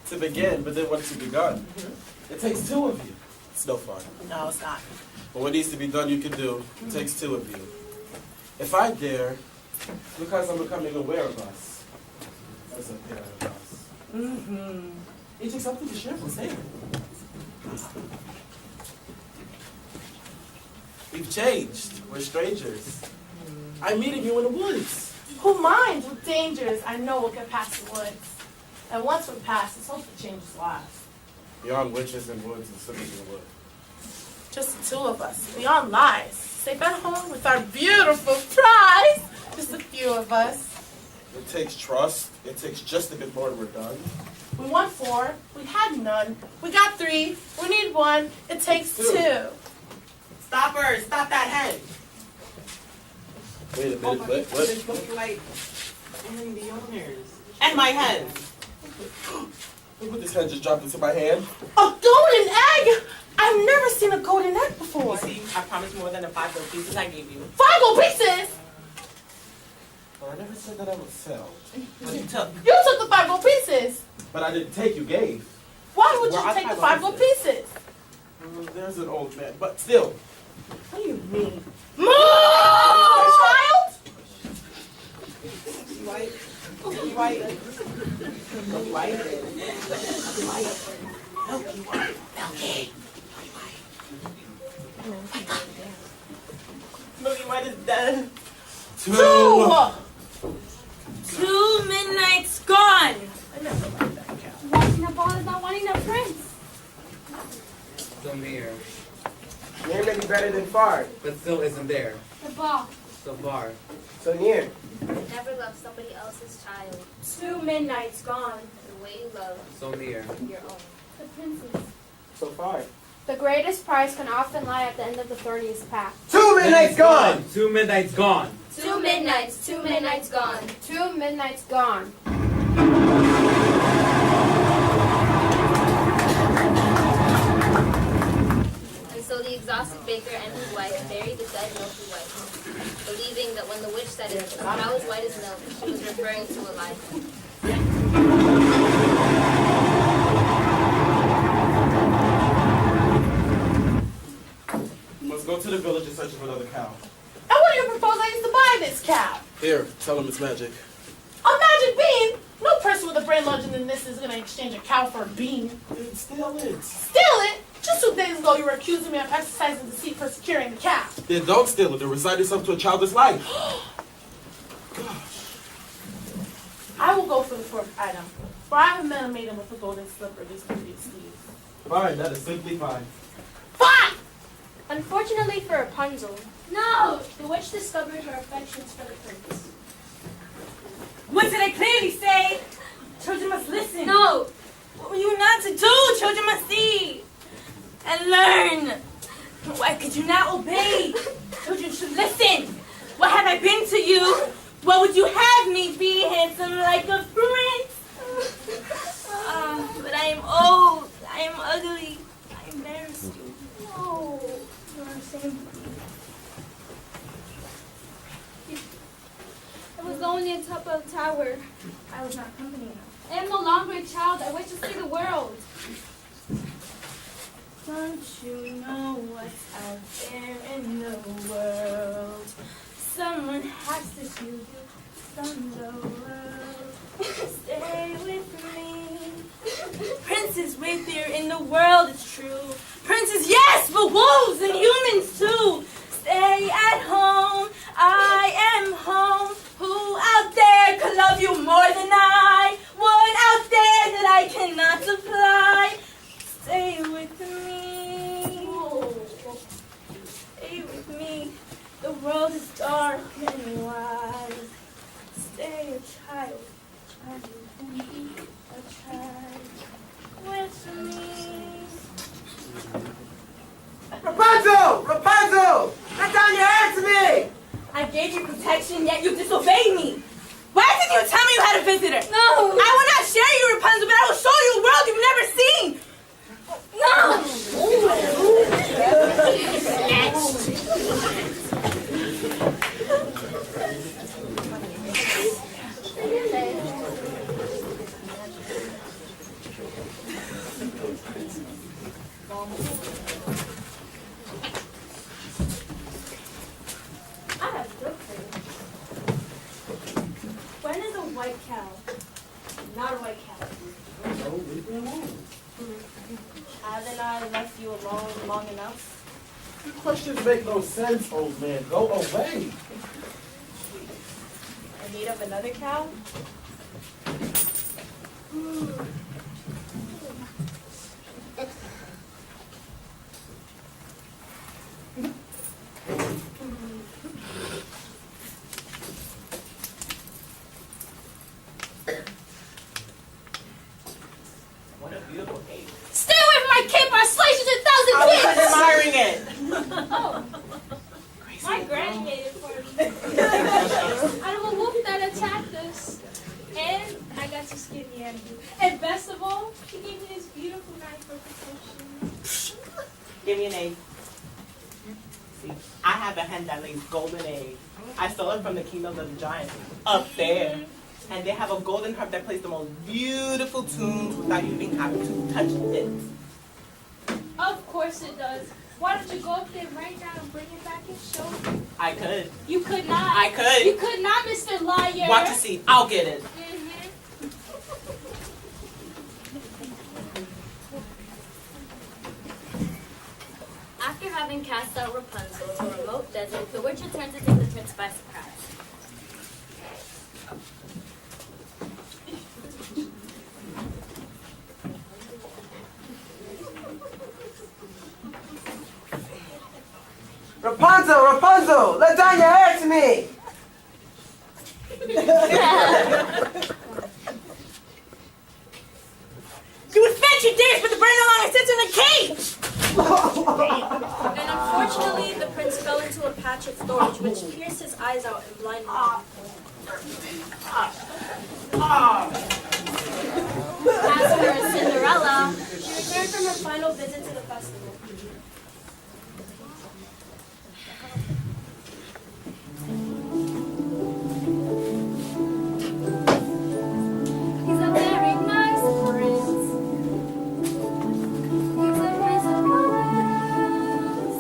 To begin, but then once you've begun, it takes two of you. It's no fun. No, it's not. But what needs to be done, you can do. It takes two of you. If I dare, because I'm becoming aware of us, as a pair of us. It takes something to share from Sam. We've changed. We're strangers. I'm meeting you in the woods. Who minds with dangers I know will get past the woods. And once we're past, it's hope to change his lives. Beyond witches and woods and slippers in the wood. Just the two of us, beyond lies. Safe at home with our beautiful prize. Just a few of us. It takes trust. It takes just a bit more and we're done. We want 4, we had none. We got 3, we need 1, it takes 2. Stop her! Stop that head! Wait a minute, what? It's looking like in the owners. And my head! Look what this head just dropped into my hand. A golden egg! I've never seen a golden egg before. You see, I promised more than the 5 gold pieces I gave you. 5 gold pieces? Well, I never said that I would sell. You took. You took the 5 gold pieces. But I didn't take, you gave. Why would Where you are take the the 5 gold pieces? There's an old man, but still. What do you mean? Move! Child? You white? You white? You white? Milky white. Milky. Milky white is dead. 2. 2 midnights gone. Wanting a ball is not wanting a prince. So near, Near may be better than far. but still isn't there. The ball. So far. So near. Never love somebody else's child 2 midnights gone. the way you love So near. your own. The princess. So far. The greatest prize can often lie at the end of the 30th path. 2 midnights gone! 2 midnights gone. 2 midnights, 2 midnights gone. 2 midnights gone. And so the exhausted baker and his wife buried the dead milky white, believing that when the witch said it, a cow as white as milk, she was referring to a life. You must go to the village in search of another cow. And what do you propose I used to buy this cow? Here, tell him it's magic. A magic bean? No person with a brain larger than this is going to exchange a cow for a bean. Dude, steal it. Steal it? Just 2 days ago, you were accusing me of exercising deceit for securing the cow. Then don't steal it. Then resign yourself to a childless life. I will go for the 4th item, for I haven't met a maiden with a golden slipper this previously. Fine, that is simply fine. Fine! Unfortunately for Rapunzel, No! The witch discovered her affections for the prince. What did I clearly say? Children must listen. No! What were you not to do? Children must see and learn. Why could you not obey? Children should listen. What have I been to you? What would you have me be? Handsome like a prince? But I am old. I am ugly. I embarrass you. No. You're ashamed. I was only on top of the tower. I was not company enough. I am no longer a child. I wish to see the world. Don't you know what's out there in the world? Someone has to shield you from the world. Stay with me. Princes wait there in the world, it's true. Princes, yes, but wolves and humans too. Stay at home, I am home. Who out there could love you more than I? What out there that I cannot supply? Stay with me. Stay with me. The world is dark and wide. Stay a child. A child with me. Rapunzel! Rapunzel! Let down your hair to me! I gave you protection, yet you disobeyed me. Why didn't you tell me you had a visitor? No. I will not share you, Rapunzel, but I will show you a world you've never seen. No. I have a joke for you. When is a white cow not a white cow? Oh, leave me alone. Haven't I left you alone long enough? Your questions make no sense, old man. Go away. I made up another cow? What a beautiful cake. Stay away from my cape or I'll slice you to I was 1,000 bits! admiring it. Oh, my granny made it for me. Out of a wolf that attacked us. And I got to skin the animal. And best of all, she gave me this beautiful knife for protection. Give me an egg. See, I have a hen that lays golden eggs. I stole it from the Kingdom of the Giant up there. And they have a golden harp that plays the most beautiful tunes without you even having to touch it. Of course it does. Why don't you go up there right now and bring it back and show me? I could. You could not. I could. You could not, Mr. Liar. Watch and see. I'll get it. After having cast out Rapunzel to a remote desert, the witch returned to take the prince by surprise. Rapunzel! Rapunzel! Let down your hair to me! You would fetch your dares, but the bird no longer sits in the cage. And unfortunately, the prince fell into a patch of thorns, which pierced his eyes out and blinded him. As for Cinderella, She returned from her final visit to the festival. He's a very nice prince. He's a prince of colors.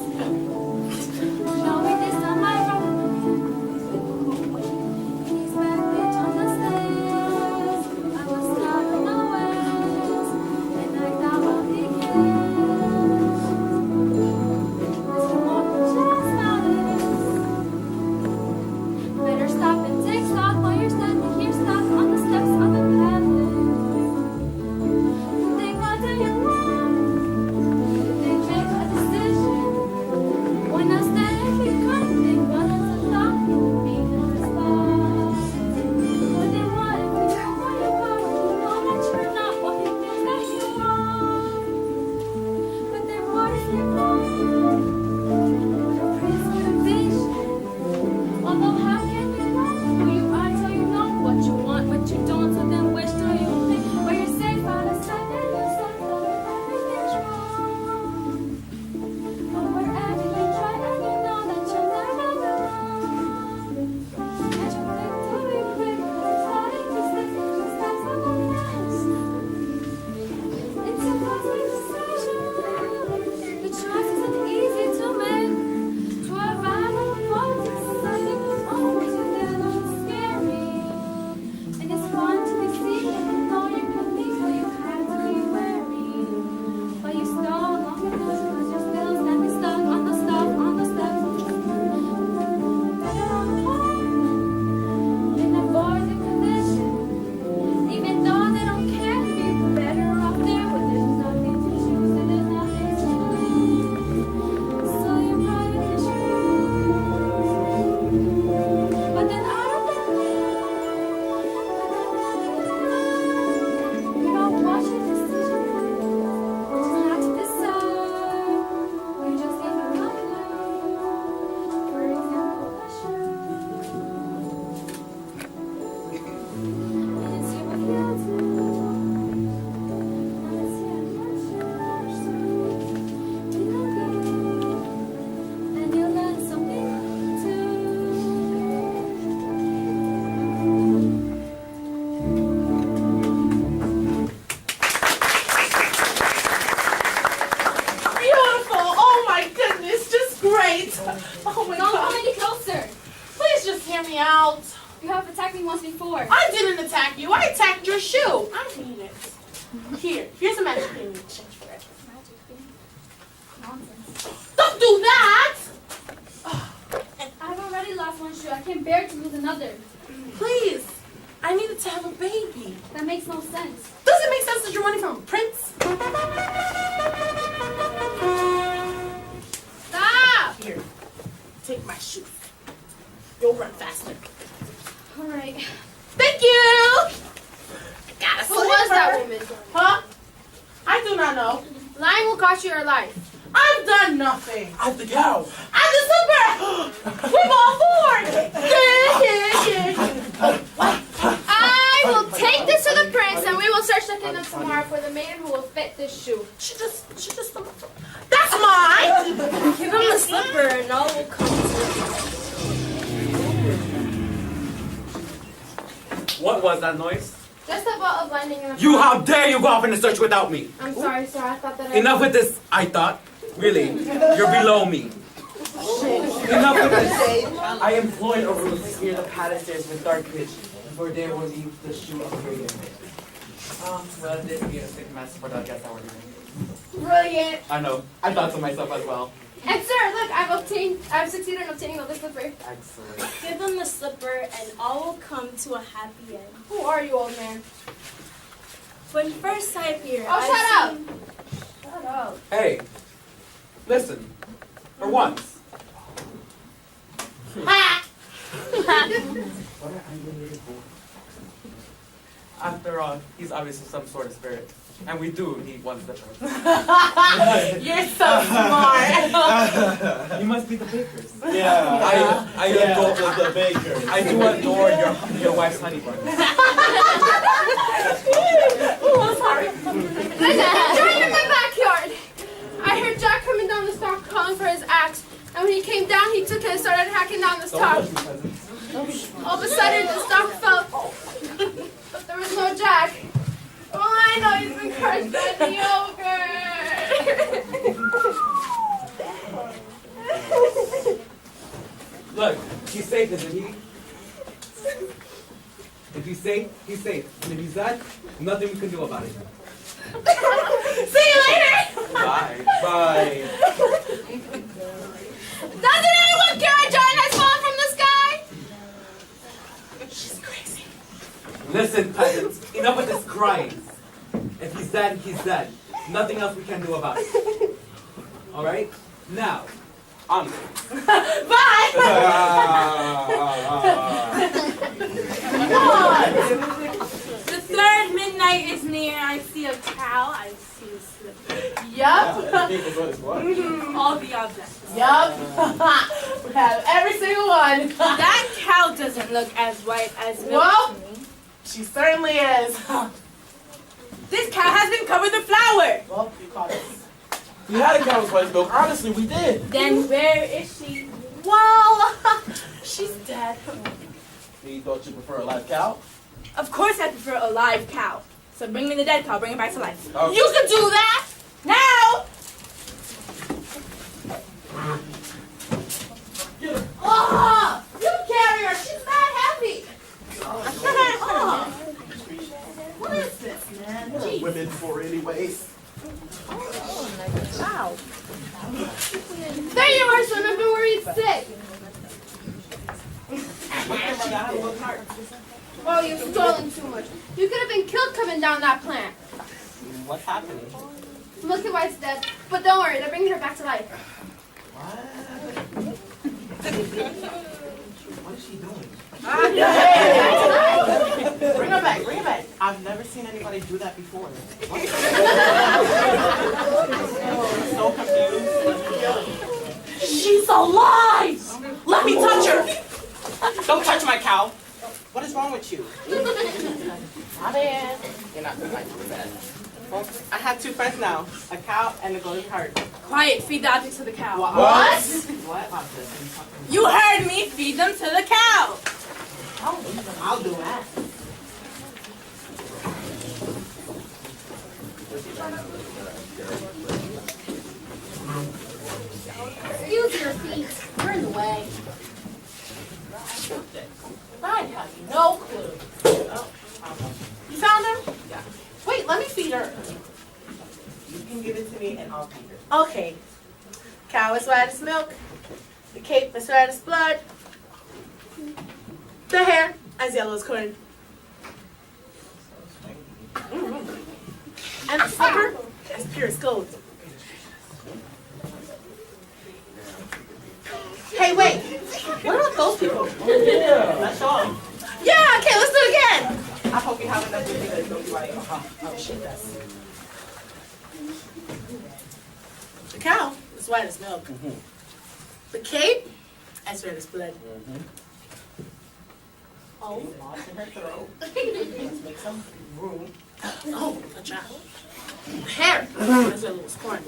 Now with this on my room. He's back on the stairs. I was down in the waves, and I thought I'll begin. Oh my Don't God. come any closer. Please just hear me out. You have attacked me once before. I didn't attack you. I attacked your shoe. I need it. Here's a magic thing. Change for it. Magic thing. Nonsense. Don't do that. I've already lost one shoe. I can't bear to lose another. Please. I needed to have a baby. That makes no sense. Does it make sense that you're running from a prince? Stop! Here. Take my shoe. You'll run faster. All right. Thank you. Got a Who was that slipper. woman? Huh? I do not know. Lying will cost you your life. I've done nothing. I'm the cow. I'm the slipper. We've all forward. I will take this to the prince, and we will search the kingdom tomorrow for the maiden who will fit this shoe. She just. That's mine. Give him the slipper and all will come to What was that noise? Just a bolt of lightning in the You, how dare you go off in the search without me? I'm sorry, sir. I thought that Enough with this, I thought. Really, you're below me. Enough with this. I employed a ruse to clear the palaces with dark pitch before they will leave the shoe of Korea. Well, this be a sick mess for the guests I were leaving. Brilliant. I know. I thought to myself as well. And sir, look, I've succeeded in obtaining the slipper. Excellent. Give him the slipper and all will come to a happy end. Who are you, old man? When first sight here, Oh, shut up! Shut up. Hey, listen. For once. After all, he's obviously some sort of spirit. And we do need one slipper. You're so smart. You must be the bakers. Yeah. I Adore the baker. I do adore your wife's honey bun. Oh, sorry. Join in my backyard. I heard Jack coming down the stalk calling for his axe. And when he came down, he took it and started hacking down the stalk. All of a sudden, the stalk fell. But there was no Jack. All I know he's been crushed by the ogre. Look, he's safe, isn't he? If he's safe, he's safe. And if he's dead, nothing we can do about it. See you later. Bye. Bye. Doesn't anyone care a giant has fallen from the sky? She's crazy. Listen, peasants, enough with this crying. If he's dead, he's dead. Nothing else we can do about it. Alright? Now, on. Bye. Come on. The third midnight is near. I see a cow. I see a slipper. Yup. All the objects. Yup. We have every single one. That cow doesn't look as white as milk Well. to me. She certainly is. This cow has been covered with flour. Well, you caught us. We had a cow's white milk. Honestly, we did. Then where is she? Well, she's dead. You thought you prefer a live cow? Of course I prefer a live cow. So bring me the dead cow. Bring it back to life. Okay. You can do that. Now! Oh, you carry her. She's not heavy. Oh. What is this, man? Jeez. Women for anyways. Wow. There you are, son. I've been worried sick. Oh, you've stolen too much. You could have been killed coming down that plant. What's happening? Look at White's dead. But don't worry, they're bringing her back to life. What is she doing? Bring her back. Bring her back. I've never seen anybody do that before. So confused. She's alive. Let me touch her. Don't touch my cow. What is wrong with you? My bad. You're not the right bad. Well, I have two friends now, a cow and a golden heart. Quiet. Feed the objects to the cow. What? What? You heard me. Feed them to the cow. I'll do that. Use your feet. Okay. Cow is white as milk. The cape is red as blood. The hair as yellow as corn. And the slipper as pure as gold. Hey, wait. What about those people? Yeah, let's show 'em. Yeah, okay, let's do it again. I hope you have enough to do that. Don't be like, oh shit, that's. The cow is white as milk. The cape as red as blood. Oh, lost in her throat. Let's make some room. Oh, a child. The hair as yellow as corn.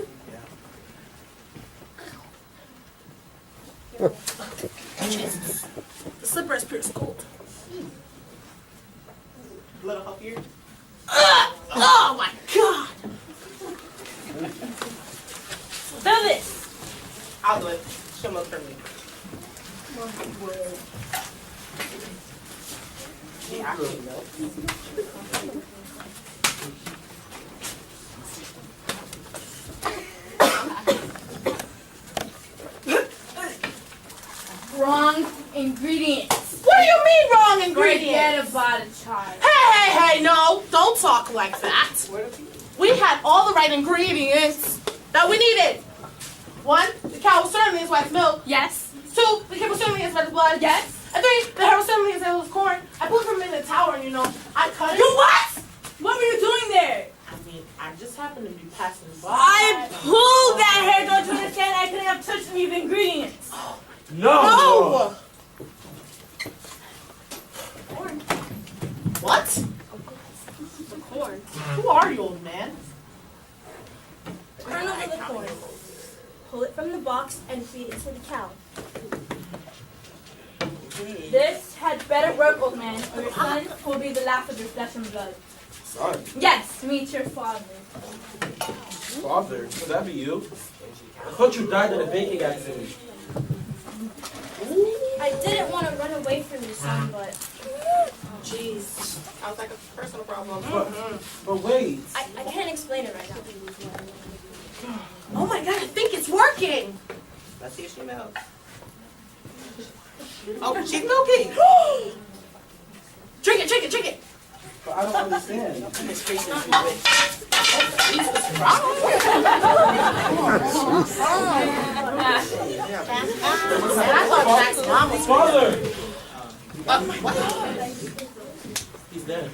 Jesus. The slipper is pure as gold. Little help here. Oh my God! Do this. I'll do it. She'll look for me. Yeah, I can milk. Wrong ingredients. What do you mean wrong ingredients? Forget about it, child. Hey, no, don't talk like that. We had all the right ingredients that we needed. 1, the cow was certainly as white as milk. Yes. 2, the cape was certainly as red as blood. Yes. And 3, the hair was certainly as yellow as corn. I pulled from in the tower and I cut it. You what? What were you doing there? I mean, I just happened to be passing by. I pulled that hair. Don't you understand? I couldn't have touched any of the ingredients. No! Corn. What? The corn? Who are you, old man? Turn over the corn. Pull it from the box and feed it to the cow. This had better work, old man, or your son will be the last of your flesh and blood. Son, Yes, meet your father. father, could that be you? I thought you died in a baking accident. I didn't want to run away from you, son, but Jeez. Sounds like a personal problem. But wait. I can't explain it right now. Oh my God, I think it's working. Let's see if she melts. Oh, she's milking. Drink it, drink it. But I don't understand. Miss Tracy, you do it. Father! What? He's dead.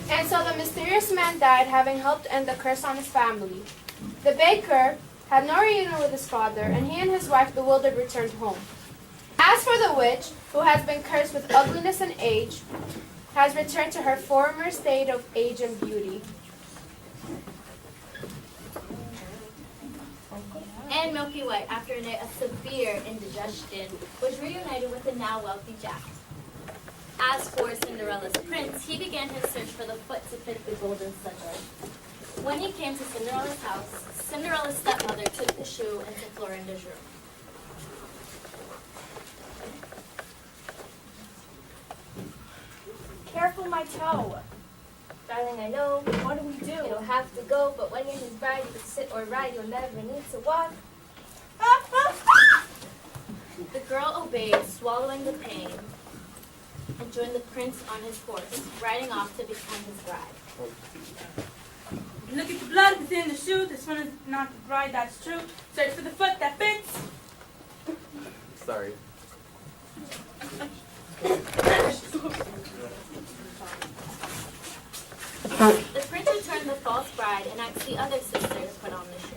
And so the mysterious man died, having helped end the curse on his family. The baker had no reunion with his father, and he and his wife, bewildered, returned home. As for the witch, who has been cursed with ugliness and age, has returned to her former state of age and beauty. And Milky White, after a severe indigestion, was reunited with the now wealthy Jack. As for Cinderella's prince, he began his search for the foot to fit the golden slipper. When he came to Cinderella's house, Cinderella's stepmother took the shoe into Florinda's room. Careful, my toe. Darling, I know What do we do? you'll have to go, but when you're his bride, you can sit or ride, you'll never need to walk. The girl obeyed, swallowing the pain, and joined the prince on his horse, riding off to become his bride. Look at the blood within the shoe. This one is not the bride, that's true. Search for the foot that fits. Sorry. The prince returned the false bride and asked the other sister to put on the shoe.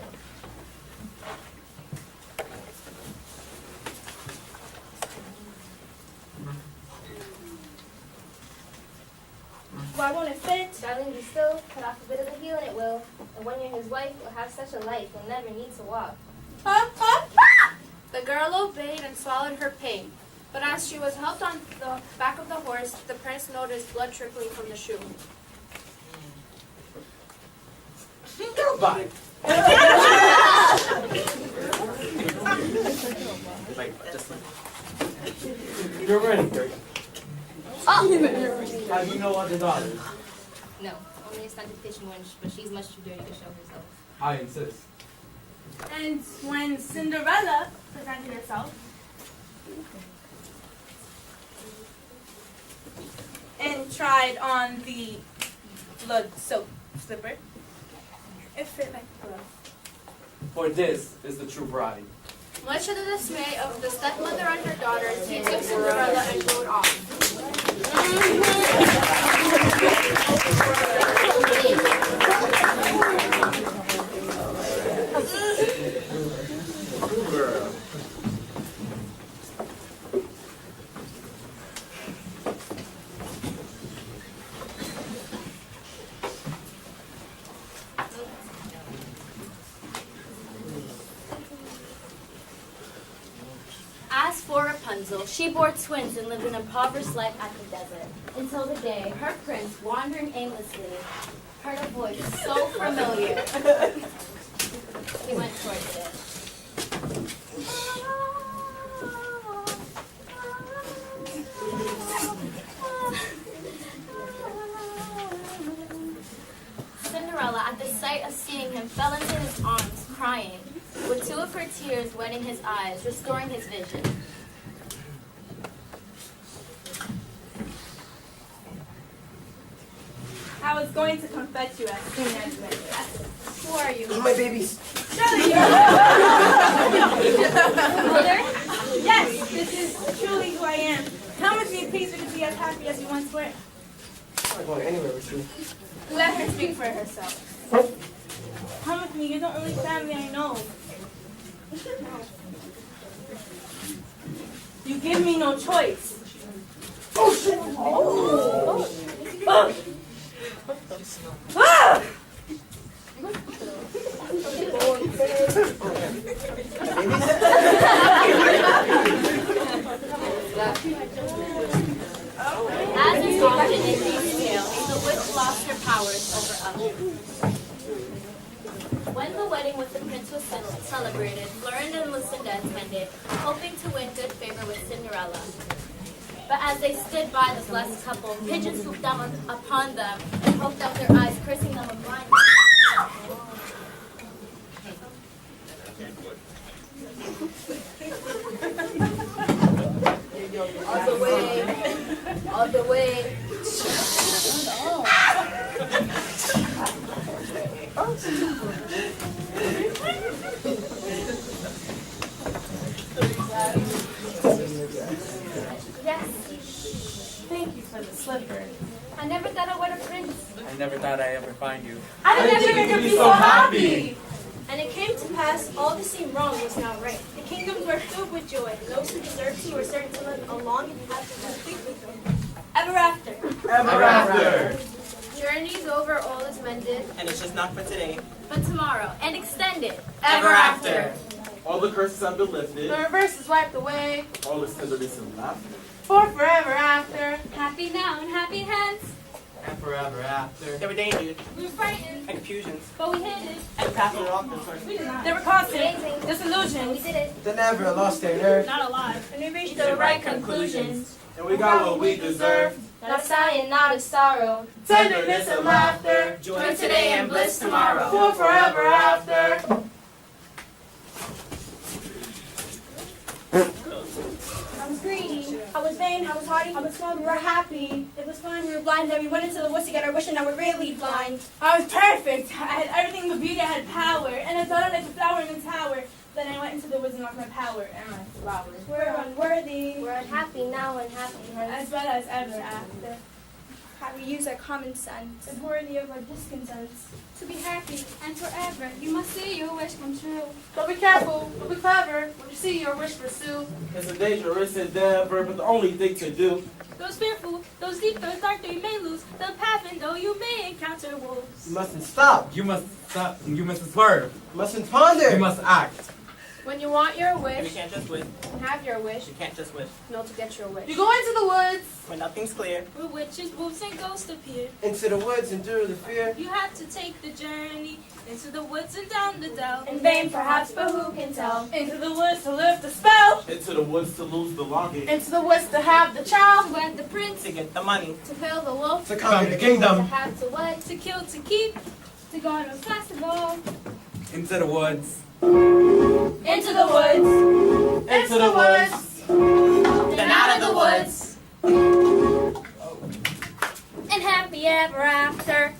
Why won't it fit? Darling, be still, cut off a bit of the heel and it will. And when you're his wife, you'll have such a life, you'll never need to walk. The girl obeyed and swallowed her pain. But as she was helped on the back of the horse, the prince noticed blood trickling from the shoe. Goodbye. You're ready, Kurt. Have you no other daughters? No, only a stunted pitch wench, but she's much too dirty to show herself. I insist. And when Cinderella presented herself and tried on the blood soap slipper, it fit like a glove. For this is the true bride. Much to the dismay of the stepmother and her daughters, he took Cinderella and rode off. As for Rapunzel, she bore twins and lived an impoverished life at the desert, until the day her prince, wandering aimlessly, heard a voice so familiar. He went towards it. Cinderella, at the sight of seeing him, fell into his arms, crying, with two of her tears wetting his eyes, restoring his vision. I was going to confess you as soon as you entered. Who are you? My babies. Shirley! Mother? Yes, this is truly who I am. Come with me, please, we can be as happy as you once were. I'm not going anywhere with you. Let her speak for herself. Come with me, you're the only family I know. You give me no choice. Oh, shit! Oh! Oh! Ah! As is often in these tales, the witch lost her powers over others. When the wedding with the prince was celebrated, Florinda and Lucinda attended, hoping to win good favor with Cinderella. But as they stood by the blessed couple, pigeons swooped down upon them and poked out their eyes, cursing them with blindness. All the way, all the way. Yes. Thank you for the slipper. I never thought I would have prince. I never thought I'd ever find you. I never could be so happy. And it came to pass, all that seemed wrong was now right. The kingdoms were filled with joy, and those who deserved to were certain to live a long and happy life ever after. Ever after. Journey's over, all is mended. And it's just not for today. But tomorrow, and extended. Ever after. All the curses have been lifted. The reverse is wiped away. All is tenderness and laughter. For forever after. Happy now and happy hence. And forever after. There were dangers We were frightened, and confusions but we hid it. and passing it off to source. There were constant Amazing. disillusions. We did it. They never lost their nerve. Not alive. And we reached The right conclusions. And we got what we deserve. not a sigh and not a sorrow. Tenderness and laughter. Joy today and bliss tomorrow. For forever after. I was greedy, I was vain, I was haughty, I was small, we were happy. It was fun, we were blind, then we went into the woods to get our wish and now we're really blind. I was perfect. I had everything but beauty. I had power. And I thought I like a flower in a tower. Then I went into the woods and lost my power and my flowers. We're unworthy, We're unhappy now and happy hence. As well as ever after. how we use our common sense. Is worthy of our discontents. To be happy and forever, you must see your wish come true. But be careful, but be clever. When you see your wish pursue. It's a dangerous endeavor, but the only thing to do. Those fearful, those deep, those dark, though you may lose the path, and though you may encounter wolves. You mustn't stop. You must stop. You must swerve. You mustn't ponder. You must act. When you want your And you wish can't just wish. and have your wish, You can't just wish. no to get your wish. You go into the woods. When nothing's clear. Where witches, wolves, and ghosts appear. Into the woods, endure the fear. You have to take the journey into the woods and down the dell. In vain, perhaps, but who can tell? Into the woods to lift the spell. Into the woods to lose the longing. Into the woods to have the child. To wed the prince, To get the money. to kill the wolf, To Conquer the to kingdom. have to wed, To kill, to keep. to go to a festival. Into the woods. Into the woods. Into the woods. Then out of the woods. And happy ever after.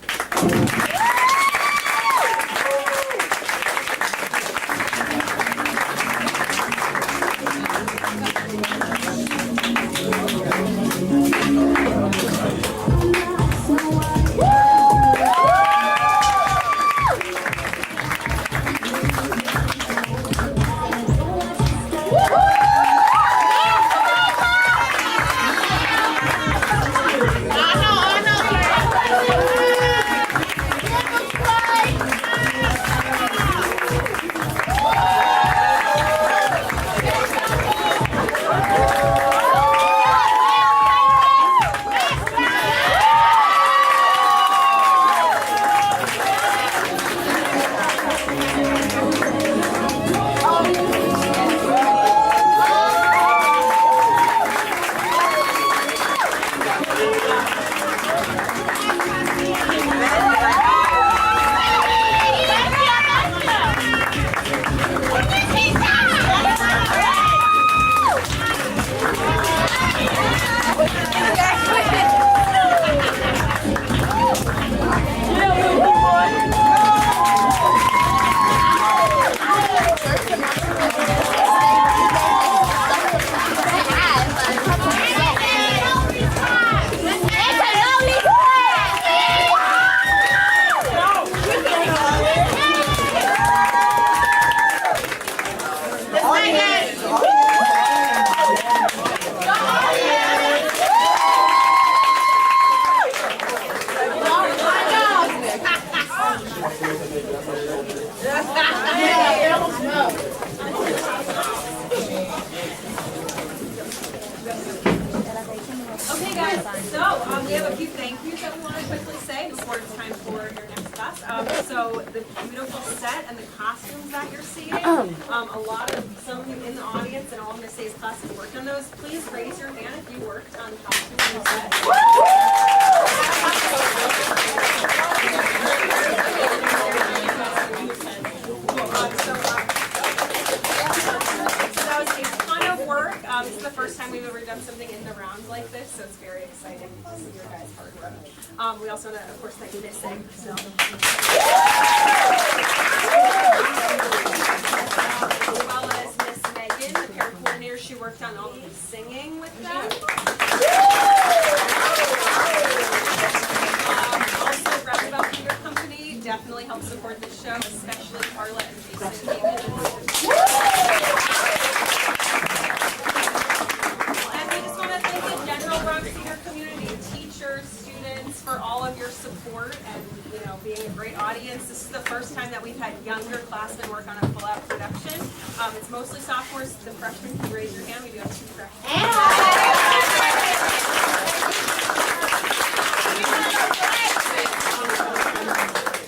Okay, guys, so we have a few thank yous that we want to quickly say before it's time for your next class. So the beautiful set and the costumes that you're seeing, a lot of, some of you in the audience and all of Miss Say's classes worked on those. Please raise your hand if you worked on costumes and set. So that was a ton of work. This is the first time we've ever done something in the rounds like this, so it's very exciting to see your guys' hard work. We also want to, of course, thank Miss Say. So. As well as Miss Megan, the pair coordinator, she worked on all of the singing with them. Also, Roundabout Theater Company definitely helped support this show, especially Carla and Jason David. And we just want to thank the general Bronx Theater community, teachers, students, for all of your support and, you know, being a great audience. This is the first time that we've had younger classmen work on a full-out production. It's mostly sophomores. The freshmen can raise your hand. We do have 2 freshmen.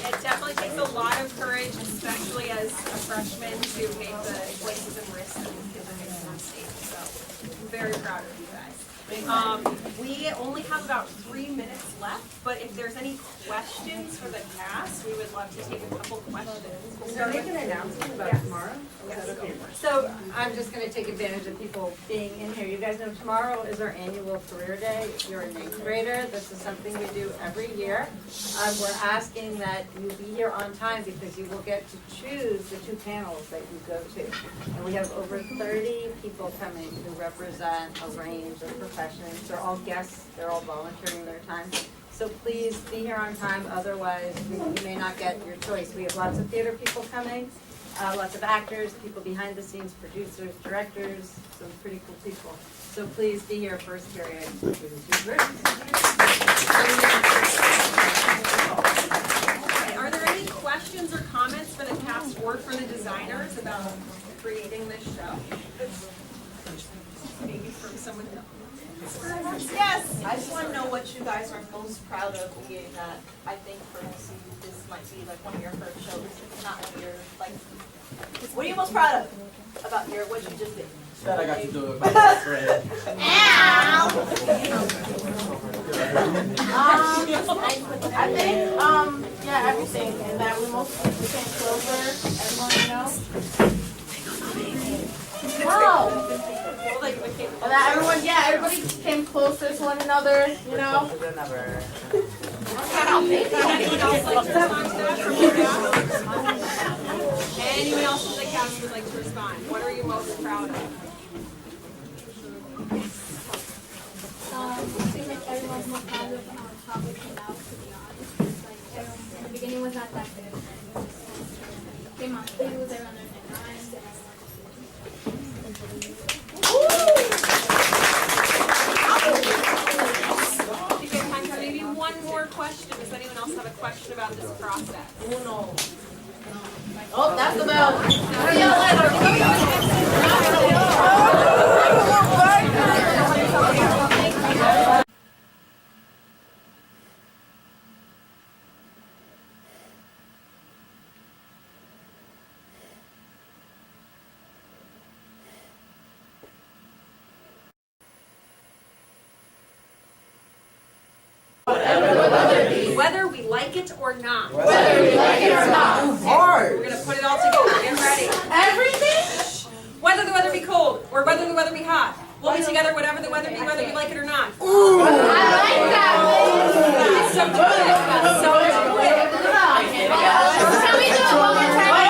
It definitely takes a lot of courage, especially as a freshman, to make the choices and risks that these kids are making on stage. So I'm very proud of you guys. We only have about 3 minutes left, but if there's any questions for the cast, we would love to take a couple questions. Is there an announcement about tomorrow? Yes. So I'm just going to take advantage of people being in here. You guys know tomorrow is our annual career day. If you're an 8th grader, this is something we do every year. We're asking that you be here on time because you will get to choose the 2 panels that you go to. And we have over 30 people coming who represent a range of professions. They're all guests. They're all volunteering their time. So please be here on time. Otherwise, you may not get your choice. We have lots of theater people coming. Lots of actors, people behind the scenes, producers, directors, some pretty cool people. So please be here first period. Are there any questions? questions or comments for the cast or for the designers about creating this show? Maybe from someone else. Yes. I just want to know what you guys are most proud of being that. I think for us, this might be like one of your first shows, not one of your, like, what are you most proud of about what you just did? That I got to do it with my best friend. I think, yeah, everything, and that we mostly became closer, everyone, you know. Wow. And that everyone, yeah, everybody came closer to one another, you know. Anyone else like to respond to that from your cast? Anyone else from the cast would like to respond? What are you most proud of? I think like everyone's more proud of how we came out, to be honest. It's like everyone, in the beginning was not that good. And it came out, it was around their nines and You get time for maybe one more question. Does anyone else have a question about this process? Oh, that's the bell. Whether we like it or not. Whether we like it or not. Hard. We're going to put it all together. Get ready. Everything? Whether the weather be cold or whether the weather be hot. We'll be together whatever the weather be, whether we like it or not. I like that. So do it. So do it. Can we do it one more time?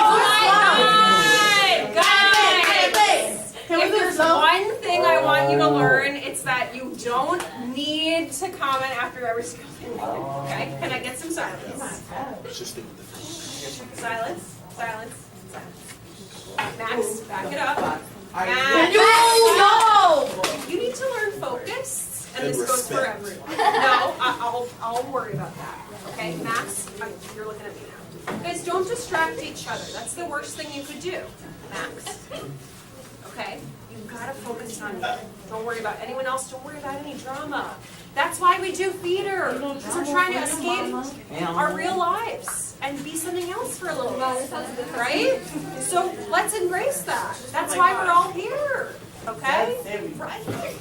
If there's one thing I want you to learn, it's that you don't need to comment after every single thing. Okay? Can I get some silence? Silence. Silence. Silence. Max, back it up. Max. You need to learn focus, and this goes for everyone. No, I'll worry about that. Okay, Max, you're looking at me now. Guys, don't distract each other. That's the worst thing you could do, Max. Okay, you've got to focus on me. Don't worry about anyone else. Don't worry about any drama. That's why we do theater. Because we're trying to escape our real lives and be something else for a little bit, right? So let's embrace that. That's why we're all here. Okay? Right. Okay.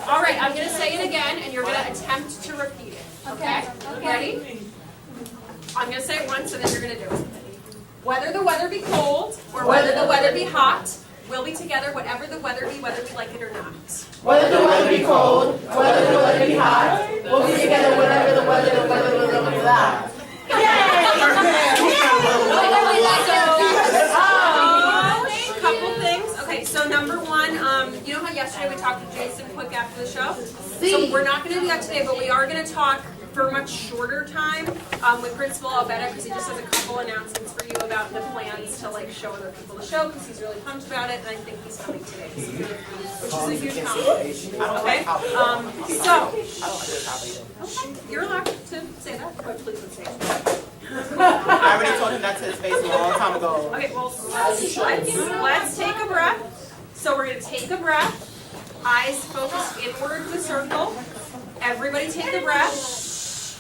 All right, I'm going to say it again, and you're going to attempt to repeat it. Okay? Ready? I'm going to say it once, and then you're going to do it. Whether the weather be cold or whether the weather be hot, we'll be together whatever the weather be, whether we like it or not. Whether the weather be cold, whether the weather be hot, we'll be together whatever the weather be that. Couple things. Okay, so number one, you know how yesterday we talked to Jason quick after the show? So we're not going to do that today, but we are going to talk for a much shorter time with Principal Albetta, because he just has a couple announcements for you about the plans to like show other people the show, because he's really pumped about it, and I think he's coming today, which is a huge compliment. Okay. Okay, you're allowed to say that, but please don't say it. I already told him that to his face a long time ago. Okay, well, let's take a breath. So we're going to take a breath. Eyes focus inward to circle. Everybody take a breath.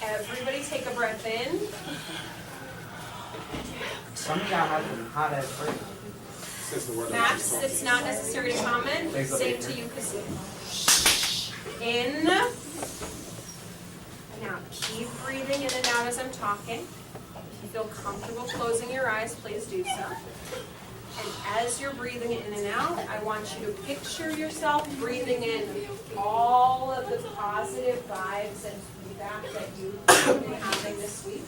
Everybody take a breath in. Some of y'all have them hot as first. Max, it's not necessary to comment. Same to you, Cassie. In. Now keep breathing in and out as I'm talking. If you feel comfortable closing your eyes, please do so. And as you're breathing in and out, I want you to picture yourself breathing in all of the positive vibes and feedback that you've been having this week.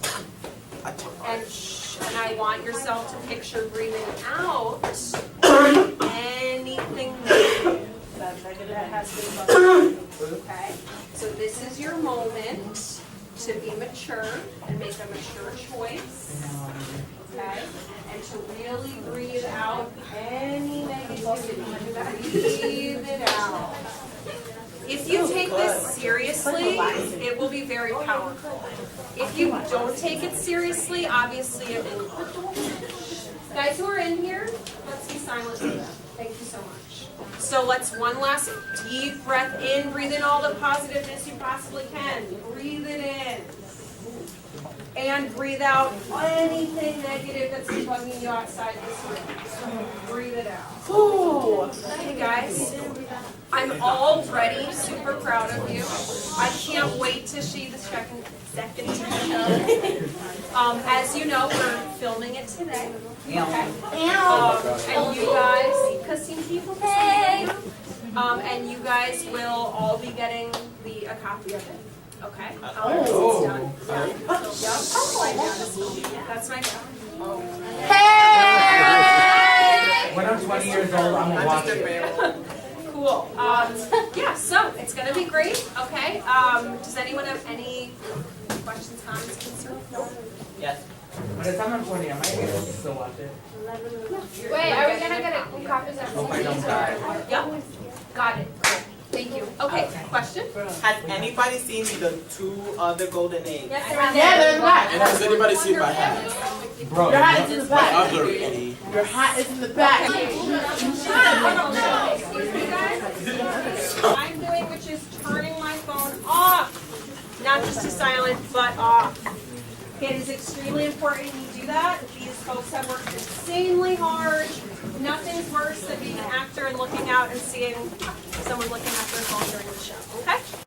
And I want yourself to picture breathing out anything negative that has been bugging you. Okay? So this is your moment to be mature and make a mature choice. Okay? And to really breathe out any negativity. Breathe it out. If you take this seriously, seriously, it will be very powerful. If you don't take it seriously, obviously it will. Guys who are in here, let's be silent for them. Thank you so much. So let's one last deep breath in, breathe in all the positiveness you possibly can. Breathe it in. And breathe out anything negative that's bugging you outside this room. Breathe it out. Ooh. Okay, guys, I'm already super proud of you. I can't wait to see the second show. As you know, we're filming it today. Okay. And you guys, cussing people. Hey. And you guys will all be getting a copy of it. Okay. It's done. Yep. That's my job. Hey! When I'm 20 years old, I'm gonna watch it. Cool. Yeah, so it's gonna be great. Okay. Does anyone have any questions, comments, concerns? Yes. By the time I'm 20, I might be able to still watch it. Wait, are we gonna get copies of Hope I don't die. Yep. Got it. Cool. Thank you. Okay. Question? Has anybody seen the 2 other golden eggs? Yes, Yeah, they're in the back. And has anybody seen my hat? Bro, Your hat is in the My back. other Eddie. Your hat is in the back. Excuse me, guys. What I'm doing, which is turning my phone off. Not just to silent, but off. It is extremely important you do that. These folks have worked insanely hard. Nothing's worse than being an actor and looking out and seeing someone looking at their phone during the show. Okay?